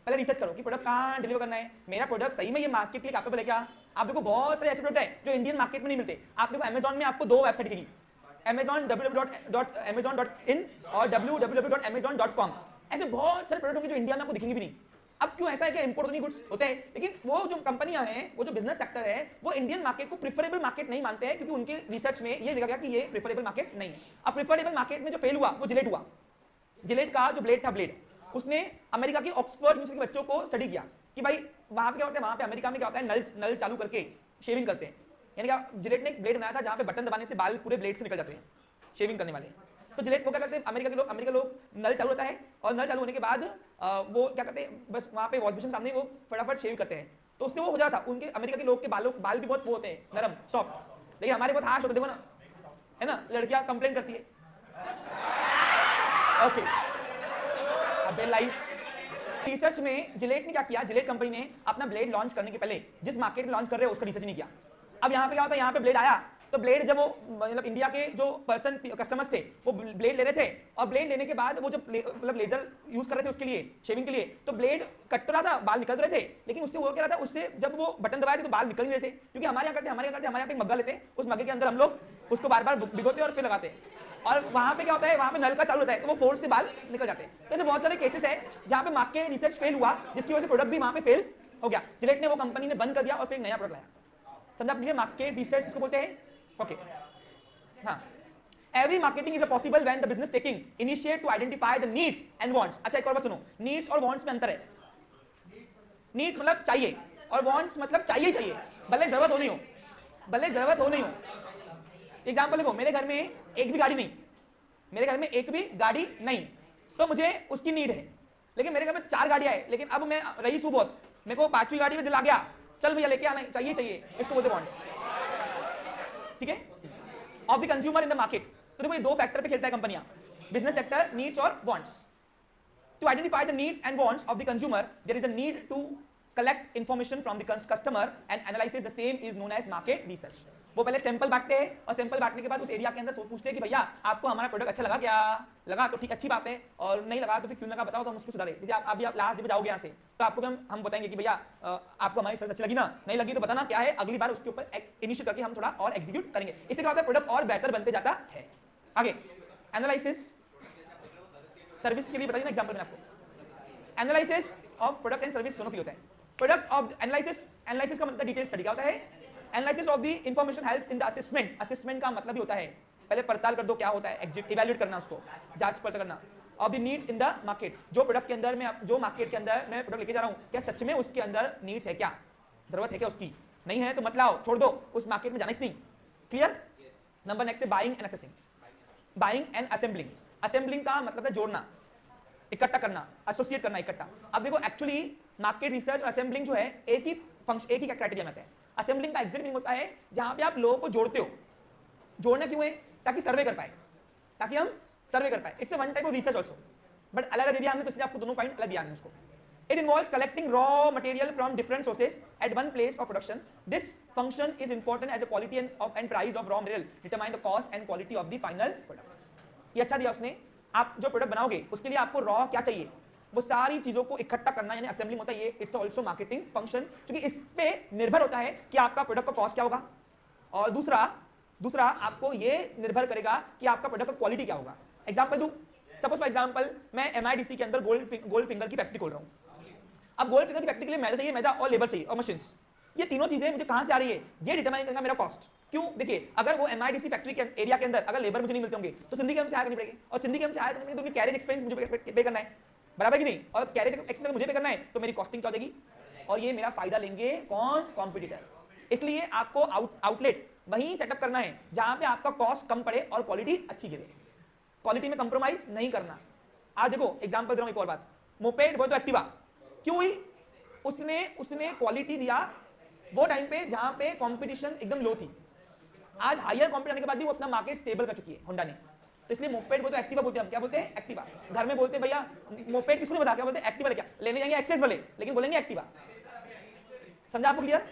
पहले रिसर्च करो कि प्रोडक्ट कहां डिलीवर करना है, मेरा प्रोडक्ट सही में ये मार्केट के लिए कैपेबल है क्या। आप देखो बहुत सारे ऐसे प्रोडक्ट है जो इंडियन मार्केट में नहीं मिलते। आप देखो अमेजॉन में आपको 2 वेबसाइट दिखेगी, Amazon www.amazon.in और www.amazon.com। ऐसे बहुत सारे प्रोडक्ट होंगे जो इंडिया में आपको दिखेंगे भी नहीं। अब क्यों ऐसा है कि इंपोर्ट नहीं गुड्स होते हैं, लेकिन वो जो कंपनियां हैं, वो जो बिजनेस सेक्टर है, वो इंडियन मार्केट को प्रिफरेबल मार्केट नहीं मानते हैं, क्योंकि उनके रिसर्च में ये देखा गया कि ये प्रिफरेबल मार्केट नहीं है। अब प्रिफरेबल मार्केट में जो फेल हुआ वो जिलेट हुआ। जिलेट का जो ब्लेड था, ब्लेड, उसने अमेरिका की ऑक्सफोर्ड यूनिवर्सिटी के बच्चों को स्टडी किया कि भाई वहां पे क्या होता है, वहां पे अमेरिका में क्या होता है, नल चालू करके शेविंग करते हैं। यानी क्या, जिलेट ने एक ब्लेड बनाया था जहां पे बटन दबाने से बाल पूरे ब्लेड से निकल जाते हैं, शेविंग करने वाले। तो जिलेट वो क्या करते हैं, अमेरिका लोग नल चालू होता है और नल चालू होने के बाद वो क्या करते हैं, बस वहां पे वॉश बेसिन सामने वो फटाफट शेव करते हैं। तो उससे वो हो जाता, उनके अमेरिका के लोग के बाल भी बहुत वो होते हैं, नरम सॉफ्ट, लेकिन हमारे बहुत हार्श होते, देखो ना, है ना, लड़कियां कंप्लेन करती है। ओके, अबे लाइव रिसर्च में जिलेट ने क्या किया, जिलेट कंपनी ने अपना ब्लेड लॉन्च करने के पहले जिस मार्केट में लॉन्च कर रहे हैं उसका रिसर्च नहीं किया। अब यहाँ पे क्या होता है, यहाँ पे ब्लेड आया तो ब्लेड जब वो मतलब इंडिया के जो पर्सन कस्टमर्स थे वो ब्लेड ले रहे थे, और ब्लेड लेने के बाद वो जब मतलब लेजर यूज कर रहे थे उसके लिए शेविंग के लिए, तो ब्लेड कट तो रहा था, बाल निकल रहे थे, लेकिन उससे वो क्या रहा था, उससे जब वो बटन दबाए थे तो बाल निकल नहीं रहे थे। क्योंकि हमारे यहाँ पे एक मग्गा लेते हैं, उस मग्गे के अंदर हम लोग उसको बार बार भिगोते और फिर लगाते हैं, और वहां पे क्या होता है, वहां पे नल का चालू होता है तो वो फोर्स से बाल निकल जाते हैं। तो ऐसे बहुत सारे केसेस है जहां पे मार्केट रिसर्च फेल हुआ, जिसकी वजह से प्रोडक्ट भी वहां पे फेल हो गया। जिलेट ने वो कंपनी ने बंद कर दिया और फिर नया प्रोडक्ट लाया। समझा आपके लिए मार्केट रिसर्च किसको बोलते हैं? ओके, हाँ, every marketing is possible when the business taking initiate to identify the needs and wants. अच्छा एक और बात सुनो, नीड्स और वांट्स में अंतर है। नीड्स मतलब चाहिए और वांट्स मतलब चाहिए चाहिए, भले जरूरत हो नहीं हो, भले जरूरत हो नहीं हो। एग्जाम्पल देखो, मेरे घर में एक भी गाड़ी नहीं, मेरे घर में एक भी गाड़ी नहीं, तो मुझे उसकी नीड है। लेकिन मेरे घर में 4 गाड़ियां है, लेकिन अब मैं रईस हूं बहुत, मेरे को 5वीं गाड़ी में दिल आ गया, चल भैया लेके आना चाहिए चाहिए, इसको बोलते वांट्स। ठीक है, of the consumer in the market. तो देखो ये 2 फैक्टर पे खेलता है कंपनियां, बिजनेस सेक्टर, नीड्स और wants. To identify the needs and wants of the consumer there is a need to collect information from the customer and analysis the same is known as market research. वो पहले sample बांटते हैं और sample बांटने के बाद उस area के अंदर पूछते हैं कि भैया आपको हमारा प्रोडक्ट अच्छा लगा क्या? लगा तो ठीक, अच्छी बात है, और नहीं लगा तो फिर क्यों लगा बताओ तो हम उसको सुधारें। जैसे आप अभी आप लास्ट जब जाओगे यहाँ से तो आपको हम बताएंगे कि भैया आपको हमारी सर्विस अच्छी लगी ना, नहीं लगी तो बताना क्या है, अगली बार उसके ऊपर इनिशिएट करके हम थोड़ा और एग्जीक्यूट करेंगे। इससे क्या होता है, प्रोडक्ट और बेहतर बनते जाता है। आगे एनालिसिस, सर्विस के लिए बताइए ना एग्जाम्पल में आपको। Analysis of product and service दोनों के लिए होता है। प्रोडक्ट ऑफ एनालिसिस का मतलब डिटेल स्टडी का होता है। Analysis of the information helps in the assessment. Assessment का मतलब ही होता है पहले पड़ताल कर दो क्या होता है, इवैल्यूएट करना, उसको जांच पड़ताल करना। Of the needs in the market, जो प्रोडक्ट के अंदर मैं, जो मार्केट के अंदर मैं प्रोडक्ट लेके जा रहा हूं, क्या सच में उसके अंदर नीड्स है, क्या जरूरत है क्या उसकी, नहीं है तो मत लाओ, छोड़ दो, उस मार्केट में जाना ही नहीं। क्लियर। नंबर नेक्स्ट है buying and assessing. Buying and assembling. Assembling का मतलब है जोड़ना, इकट्ठा करना, एसोसिएट करना, इकट्ठा। अब देखो एक्चुअली मार्केट रिसर्च और असेंबलिंग जो है एक ही फंक्शन, एक ही क्राइटेरिया में आता है। असेंबलिंग का एग्जैक्ट मीनिंग होता है जहां पे आप लोगों को जोड़ते हो। जोड़ना क्यों है? ताकि सर्वे कर पाए, ताकि हम सर्वे कर पाए। It's one type of research also, but अलग दे दिया हमने, तो इसलिए आपको दोनों पॉइंट अलग दिया हमने उसको। It involves collecting raw material from different sources at one place of production. This function is important as the quality and price of raw material determine the cost and quality of the final product. ये अच्छा दिया उसने, आप जो product बनाओगे उसके लिए आपको रॉ क्या चाहिए, वो सारी चीजों को इकट्ठा करना, यानी असेंबलिंग होता है ये। इट्स ऑल्सो मार्केटिंग फंक्शन, क्योंकि इस पे निर्भर होता है कि आपका प्रोडक्ट का कॉस्ट क्या होगा, और दूसरा आपको ये निर्भर करेगा कि आपका प्रोडक्ट का क्वालिटी क्या होगा। एग्जाम्पल दूं, सपोज फॉर एग्जाम्पल मैं MIDC के अंदर गोल्ड फिंगर की फैक्ट्री खोल रहा हूँ। अब गोल्ड फिंगर की फैक्ट्री के लिए मैदा चाहिए, मैदा और लेबर चाहिए और मशीन्स। ये तीनों चीजें मुझे कहां से आ रही है, ये डिटरमाइन करेगा मेरा कॉस्ट। क्यों? देखिए, अगर वो MIDC फैक्ट्री के एरिया के अंदर अगर लेबर मुझे नहीं मिलते होंगे तो सिंधी कैम से हायर करनी पड़ेगी, और सिंधी कैम से हायर करने के लिए तो उनकी कैरेज एक्सपेंस मुझे पे करना है, बराबर कि नहीं? और कैरेज एक्सपेंस मुझे पे करना है तो मेरी कॉस्टिंग क्या हो जाएगी, और ये मेरा फायदा लेंगे कौन? कॉम्पिटिटर। इसलिए आपको आउटलेट वहीं सेटअप करना है जहां पे आपका कॉस्ट कम पड़े और क्वालिटी अच्छी गिरे। क्वालिटी में कंप्रोमाइज नहीं करना। आज देखो एग्जांपल दे रहा हूं, एक और बात, मोपेड वो तो एक्टिवा क्यों हुई, उसने क्वालिटी दिया वो टाइम पे जहां पे कंपटीशन एकदम लो थी। आज हायर कंपीट आने के बाद भी वो अपना मार्केट स्टेबल कर चुकी है होंडा ने, तो इसलिए मोपेड वो तो एक्टिवा बोलते हैं। हम क्या बोलते हैं? एक्टिवा। घर में बोलते हैं भैया मोपेड किसको बता, क्या बोलते हैं? एक्टिवा। क्या लेने जाएंगे? एक्सेस वाले, लेकिन बोलेंगे एक्टिवा। समझा आपको? क्लियर?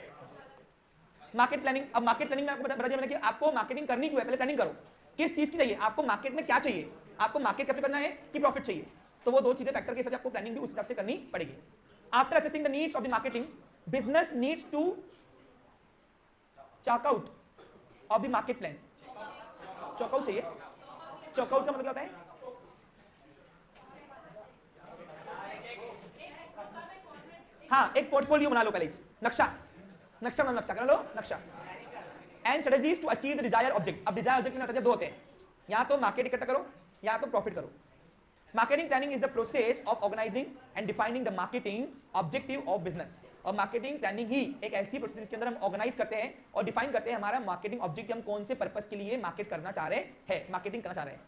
Market planning. अब मार्केट प्लानिंग में आपको बता दिया मैंने कि आपको मार्केटिंग करनी क्यों है, पहले प्लानिंग करो किस चीज की चाहिए, आपको मार्केट में क्या चाहिए, आपको मार्केट कैप्चर करना है कि प्रॉफिट चाहिए, तो वो दो चीजें फैक्टर के हिसाब से आपको प्लानिंग भी उस हिसाब से करनी पड़ेगी। After assessing the needs of the marketing, business needs to check out of the market plan. Checkout चाहिए। चेकआउट का मतलब क्या होता है? हाँ, एक पोर्टफोलियो बना लो पहले, नक्शा कर लो, नक्शा। And strategies to achieve the desire object. अब डिजायर ऑब्जेक्ट में दो होते हैं, या तो मार्केट इकट्ठा करो या तो प्रॉफिट करो। Marketing planning is the process of organising and defining the marketing objective of business. और मार्केटिंग प्लानिंग ही एक ऐसी प्रोसेस जिसके अंदर हम ऑर्गेनाइज करते हैं और डिफाइन करते हैं हमारा मार्केटिंग ऑब्जेक्टिव, हम कौन से पर्पस के लिए मार्केट करना चाह रहे हैं, मार्केटिंग करना चाह रहे हैं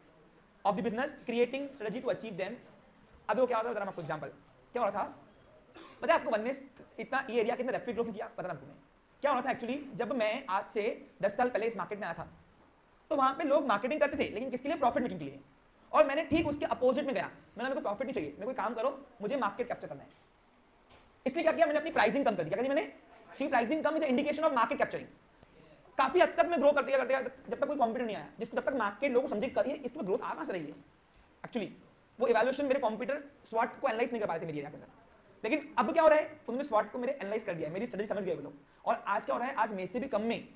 of the business, creating strategy to achieve them. अब वो क्या होता है, आपको एग्जांपल क्या हो रहा था पता है आपको? वन में इतना ये एरिया के अंदर रैपिड ग्रो क्यों किया पता आपको? मैं क्या हो रहा था एक्चुअली, जब मैं आज से 10 साल पहले इस मार्केट में आया था तो वहां पे लोग मार्केटिंग करते थे, लेकिन किसके लिए? प्रॉफिट मेकिंग के लिए। और मैंने ठीक उसके अपोजिट में गया, मेरे को प्रॉफिट नहीं चाहिए, मेरे को काम करो, मुझे मार्केट कैप्चर करना है। इसलिए क्या किया मैंने? अपनी प्राइसिंग कम कर दी। क्या करी मैंने? कि pricing come is indication of market capturing. काफी हद तक मैं ग्रो करते जब तक कोई कॉम्पिटिटर नहीं आया, जिसको जब तक मार्केट लोगों को समझे करिए इसमें ग्रोथ आ कहां से रही है। एक्चुअली वो इवैल्यूएशन मेरे कॉम्पिटिटर स्वॉट को एनालाइज नहीं कर पाते थे मेरे एरिया के अंदर, लेकिन अब क्या हो रहा है, उन्होंने स्वॉट को मेरे एनालाइज कर दिया, मेरी स्टडी समझ गए वो लोग। और आज क्या हो रहा है, आज मेरे से भी कम में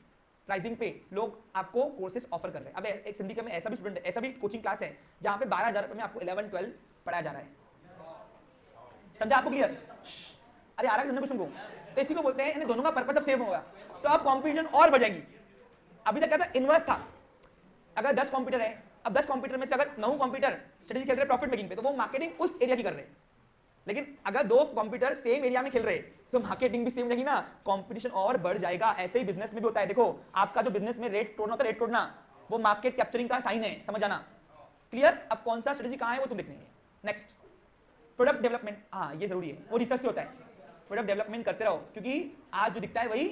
प्राइसिंग पे लोग आपको कोर्सेज ऑफर कर रहे हैं। अब एक सिंडिकेट में ऐसा भी स्टूडेंट है, ऐसा भी कोचिंग क्लास है जहां पे 12,000 रुपए में आपको 11-12 पढ़ाया जा रहा है। समझा आपको? क्लियर? अरे आ रहा है कुछ तुमको। तो इसी को बोलते हैं, इन दोनों का पर्पस अब सेम होगा, तो अब कॉम्पिटिशन और बढ़ जाएगी। अभी तक क्या था? इनवर्स था। अगर 10 कॉम्पिटिटर है, अब 10 कॉम्पिटिटर में से अगर 9 कॉम्पिटिटर स्ट्रेटेजी खेल रहे प्रॉफिट मेकिंग पे, तो वो मार्केटिंग उस एरिया की कर रहे हैं। लेकिन अगर 2 कॉम्पिटिटर सेम एरिया में खेल रहे तो मार्केटिंग भी सेम रहेगी ना, कंपटीशन और बढ़ जाएगा। ऐसे ही बिजनेस में भी होता है। देखो आपका जो बिजनेस में रेट तोड़ना होता है, रेट तोड़ना वो मार्केट कैप्चरिंग का साइन है, समझ आना? क्लियर? अब कौन सा स्ट्रेटेजी कहां है वो तुम देखने। Next, product development. हाँ ये जरूरी है, वो रिसर्च से होता है। प्रोडक्ट डेवलपमेंट करते रहो, क्योंकि आज जो दिखता है वही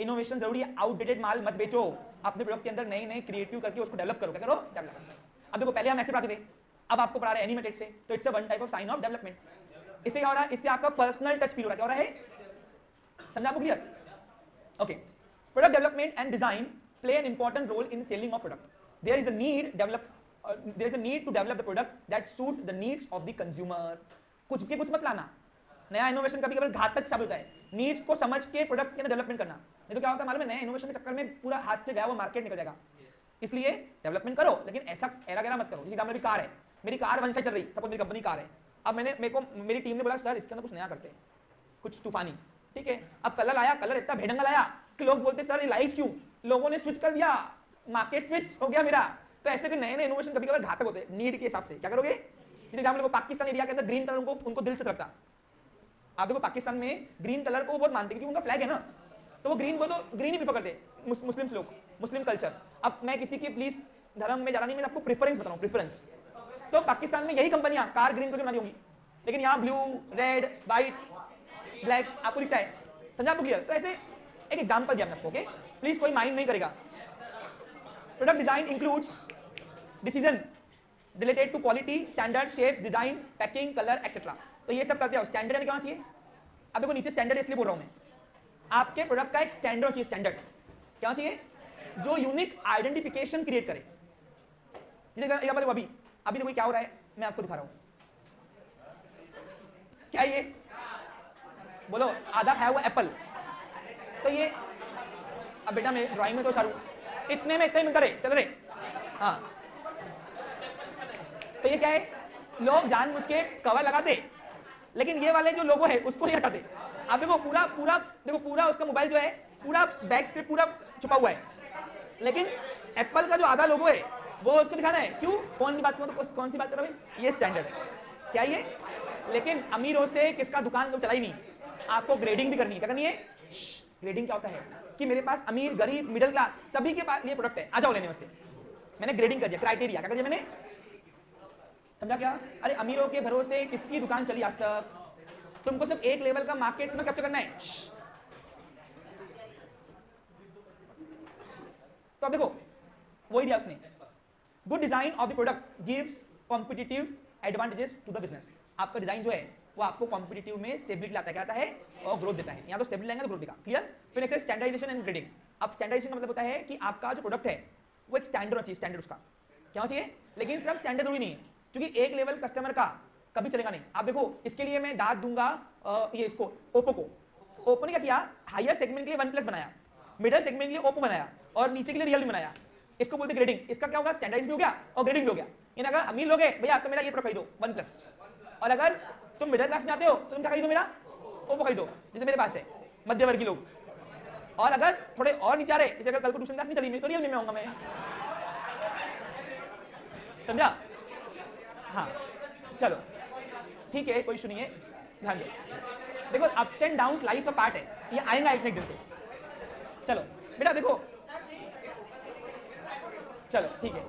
इनोवेशन जरूरी है। आउटडेटेड माल मत बेचो, अपने प्रोडक्ट के अंदर नए नए क्रिएटिव करके उसको डेवलप करो। क्या करो? डेवलप। अब देखो पहले हम ऐसे पढ़ाते थे, अब आपको पढ़ा रहे हैं एनिमेटेड से, तो it's a one type of sine of development. इससे क्या हो रहा है? इससे आपका पर्सनल टच फील हो रहा है। क्या हो रहा है? समझा आपको? Clear? Okay. Product development and design play an important role in selling of product. There is a need to develop the product that suit the needs of the consumer. कुछ के कुछ मत लाना, नया इनोवेशन कभी कभी घातक साबित होता है। नीड्स को समझ के प्रोडक्ट के अंदर डेवलपमेंट करना, नहीं तो क्या होता है मालूम है? नए इनोवेशन के चक्कर में पूरा हाथ से गया वो मार्केट निकल जाएगा। इसलिए डेवलपमेंट करो, लेकिन ऐसा एरा गैरा मत करो। जैसे मेरी कार है, मेरी कार वन साइड चल रही, सपोज मेरी कंपनी कार है, अब मेरी टीम ने बोला सर इसके अंदर कुछ नया करते हैं, कुछ तूफानी, ठीक है। अब कलर आया, कलर इतना भेड़ंगा लाया कि लोग बोलते सर ये लाइट क्यों, लोगों ने स्विच कर दिया, मार्केट स्विच हो गया मेरा। तो ऐसे नए नए इनोवेशन कभी कभी घातक होते हैं नीड के हिसाब से। क्या करोगे? जैसे एग्जांपल पाकिस्तान एरिया के अंदर ग्रीन कलर उनको दिल से लगता। आप देखो पाकिस्तान में ग्रीन कलर को बहुत मानते हैं क्योंकि उनका फ्लैग है ना, तो वो ग्रीन ही प्रेफर करते हैं मुस्लिम लोग, मुस्लिम कल्चर। अब मैं किसी की प्लीज धर्म में जाना नहीं, मैं आपको प्रेफरेंस बता रहा हूँ, प्रेफरेंस। तो पाकिस्तान में यही कंपनियां कार ग्रीन कलर की बनाई होंगी, लेकिन यहाँ ब्लू, रेड, व्हाइट, ब्लैक आपको दिखता है। समझा आपको? क्लियर? तो ऐसे एक एग्जांपल दिया मैंने आपको, ओके? प्लीज कोई माइंड नहीं करेगा। Product design includes decision related to quality, standard, shape, design, packing, colour etcetera. तो ये सब करते हो। स्टैंडर्ड यानी क्या होना चाहिए? अब देखो नीचे स्टैंडर्ड इसलिए बोल रहा हूं मैं, आपके प्रोडक्ट का एक स्टैंडर्ड चाहिए। स्टैंडर्ड क्या चाहिए? जो यूनिक आइडेंटिफिकेशन क्रिएट करे। जैसे अभी देखो क्या हो रहा है, मैं आपको दिखा रहा हूं। क्या ये बोलो? आधा खाया हुआ एप्पल। तो ये अब बेटा मैं ड्राइंग में तो सारू इतने में इतने मिलता रहे, चल रहे। हाँ, तो ये क्या है? लोग जानबूझ के कवर लगाते, लेकिन ये वाले जो लोगो है उसको नहीं हटाते। आप देखो पूरा उसका मोबाइल जो है पूरा बैक से पूरा छुपा हुआ है, लेकिन एप्पल का जो आधा लोगो है वो उसको दिखाना है। क्यों? कौन सी बात कौन सी बात कर रहा है? ये स्टैंडर्ड है। क्या ये? लेकिन अमीरों से किसका दुकान तो चला ही नहीं। आपको ग्रेडिंग भी करनी है। क्या करनी है? ग्रेडिंग क्या होता है? कि मेरे पास अमीर, गरीब, मिडिल क्लास सभी के पास ये प्रोडक्ट है, आ जाओ लेने से। मैंने ग्रेडिंग कर दिया, क्राइटेरिया क्या कर दिया मैंने, समझा क्या? अरे अमीरों के भरोसे किसकी दुकान चली आज तक? तुमको सिर्फ एक लेवल का मार्केट में कैप्चर करना है। तो अब देखो वही दिया उसने, good design of the product gives competitive advantages to the business. आपका डिजाइन जो है वो आपको कॉम्पिटिटिव में स्टेबिलिटी लाता है, क्या आता है? और ग्रोथ देता है। यहाँ तो स्टेबिलिटी लाएंगे तो ग्रोथ देगा। क्लियर? फिर नेक्स्ट स्टैंडर्डाइजेशन एंड ग्रेडिंग। अब स्टैंडर्डाइजेशन का मतलब होता है कि आपका जो प्रोडक्ट है वो एक स्टैंडर्ड होना चाहिए, स्टैंडर्ड उसका क्या होना चाहिए, लेकिन सिर्फ स्टैंडर्ड जरूरी नहीं है, क्योंकि एक लेवल कस्टमर का कभी चलेगा नहीं। आप देखो इसके लिए मैं दाद दूंगा ये इसको ओप्पो को। ओप्पो ने क्या किया, हायर सेगमेंट के लिए वन प्लस बनाया, मिडिल सेगमेंट के लिए ओप्पो बनाया और नीचे के लिए रियलमी बनाया। इसको बोलते ग्रेडिंग। इसका क्या होगा, स्टैंडर्डाइज भी हो गया और ग्रेडिंग भी हो गया। इन अगर अमीर लोग हैं भैया तो मेरा ये प्रोडक्ट खरीदो वन प्लस, और अगर तुम मिडिल क्लास में आते हो तो तुम क्या खरीदो, मेरा ओप्पो खरीदो जैसे मेरे पास है मध्यवर्गीय लोग। और अगर थोड़े और नीचे आ रहे, जैसे अगर कल को ट्यूशन क्लास नहीं चली मैं तो रियलमी में आऊंगा मैं, समझा? हाँ चलो ठीक है, कोई इशू नहीं है, ध्यान दो। देखो अप्स एंड डाउन्स लाइफ का पार्ट है, ये आएगा एक दिन तो। चलो बेटा देखो, चलो ठीक है।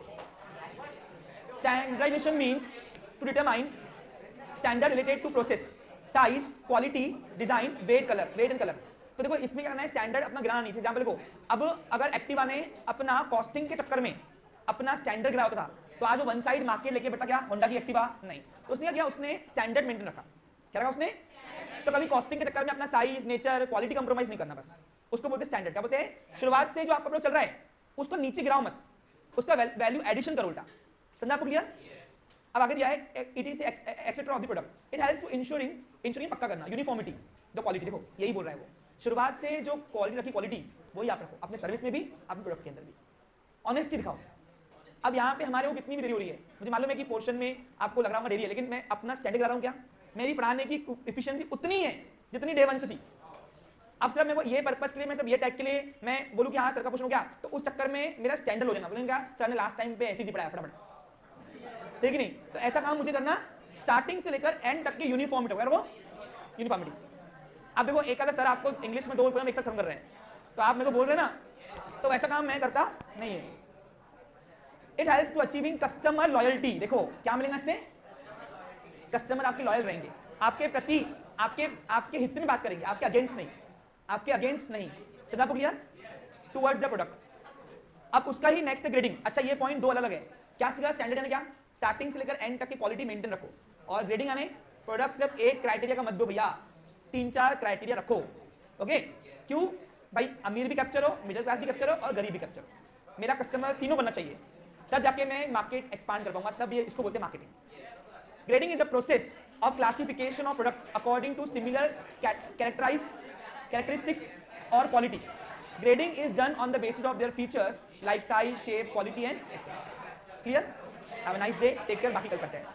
Standardisation means to determine standard related to process, size, quality, design, weight, colour, weight and colour. तो देखो इसमें क्या करना है, स्टैंडर्ड अपना गिराना नहीं। एग्जांपल देखो, अब अगर एक्टिवा ने अपना कॉस्टिंग के चक्कर में अपना स्टैंडर्ड गिरा होता था तो आज वो वन साइड मार्केट लेके बैठा क्या, होंडा की एक्टिवा नहीं। तो उसने क्या किया, उसने स्टैंडर्ड मेंटेन रखा। क्या रखा उसने? तो कभी कॉस्टिंग के चक्कर में अपना साइज, नेचर, क्वालिटी कंप्रोमाइज नहीं करना, बस उसको बोलते हैं स्टैंडर्ड। क्या बोलते हैं? शुरुआत से जो आपका प्रोडक्ट चल रहा है उसको नीचे गिराओ मत, उसका वैल्यू एडिशन करो उल्टा। समझा आपको? क्लियर? अब आगे दिया है it is etcetera of the product, it helps to ensuring पक्का करना, यूनिफॉर्मिटी द क्वालिटी। देखो यही बोल रहा है वो, शुरुआत से जो क्वालिटी रखी, क्वालिटी वही आप रखो अपने सर्विस में भी, अपने प्रोडक्ट के अंदर भी। ऑनेस्टी दिखाओ। अब यहाँ पे हमारे को कितनी भी देरी हो रही है, मुझे मालूम है कि पोर्शन में आपको लग रहा होगा देरी है, लेकिन मैं अपना स्टैंडर्ड ला रहा हूँ। क्या मेरी पढ़ाने की एफिशिएंसी उतनी है जितनी डे 1 से थी। अब सर मेरे को ये पर्पस के लिए, मैं सब ये टैग के लिए मैं बोलूँ कि हाँ सर का क्वेश्चन हो गया, तो उस चक्कर में मेरा स्टैंडर्ड हो जाना। बोलेंगे क्या सर ने लास्ट टाइम पे ऐसे ही पढ़ाया फटाफट, सही कि नहीं? तो ऐसा काम मुझे करना, स्टार्टिंग से लेकर एंड तक की यूनिफॉर्मिटी होगा, वो यूनिफॉर्मिटी। अब देखो एक अगर सर आपको इंग्लिश में 2 पोएम एक साथ खत्म कर रहे हैं तो आप मेरे को बोल रहे हैं ना, तो ऐसा काम मैं करता नहीं है। It helps to achieving customer loyalty. देखो क्या मिलेगा इससे, कस्टमर आपके लॉयल रहेंगे, आपके प्रति आपके हित में बात करेंगे, आपके अगेंस्ट नहीं, आपके अगेंस्ट नहीं। समझा आपको? क्लियर? Towards the product. अब उसका ही नेक्स्ट ग्रेडिंग। अच्छा ये पॉइंट 2 अलग है। क्या सीखा? स्टैंडर्ड यानी क्या, स्टार्टिंग से लेकर एंड तक की क्वालिटी मेंटेन रखो, और ग्रेडिंग यानी प्रोडक्ट सिर्फ एक क्राइटेरिया का मत दो भैया, 3-4 क्राइटेरिया रखो। ओके? क्यों भाई? अमीर भी कैप्चर हो, मिडिल क्लास भी कैप्चर हो और गरीब भी कैप्चर हो। मेरा कस्टमर तीनों बनना चाहिए, तब जाके मैं मार्केट एक्सपांड कर पाऊंगा, तब ये इसको बोलते हैं marketing. Grading is a process of classification of product according to similar characteristics और quality. Grading is done on the basis of their features like size, shape, quality and etcetera. Clear? Have a nice day, take care, बाकी कल करते हैं।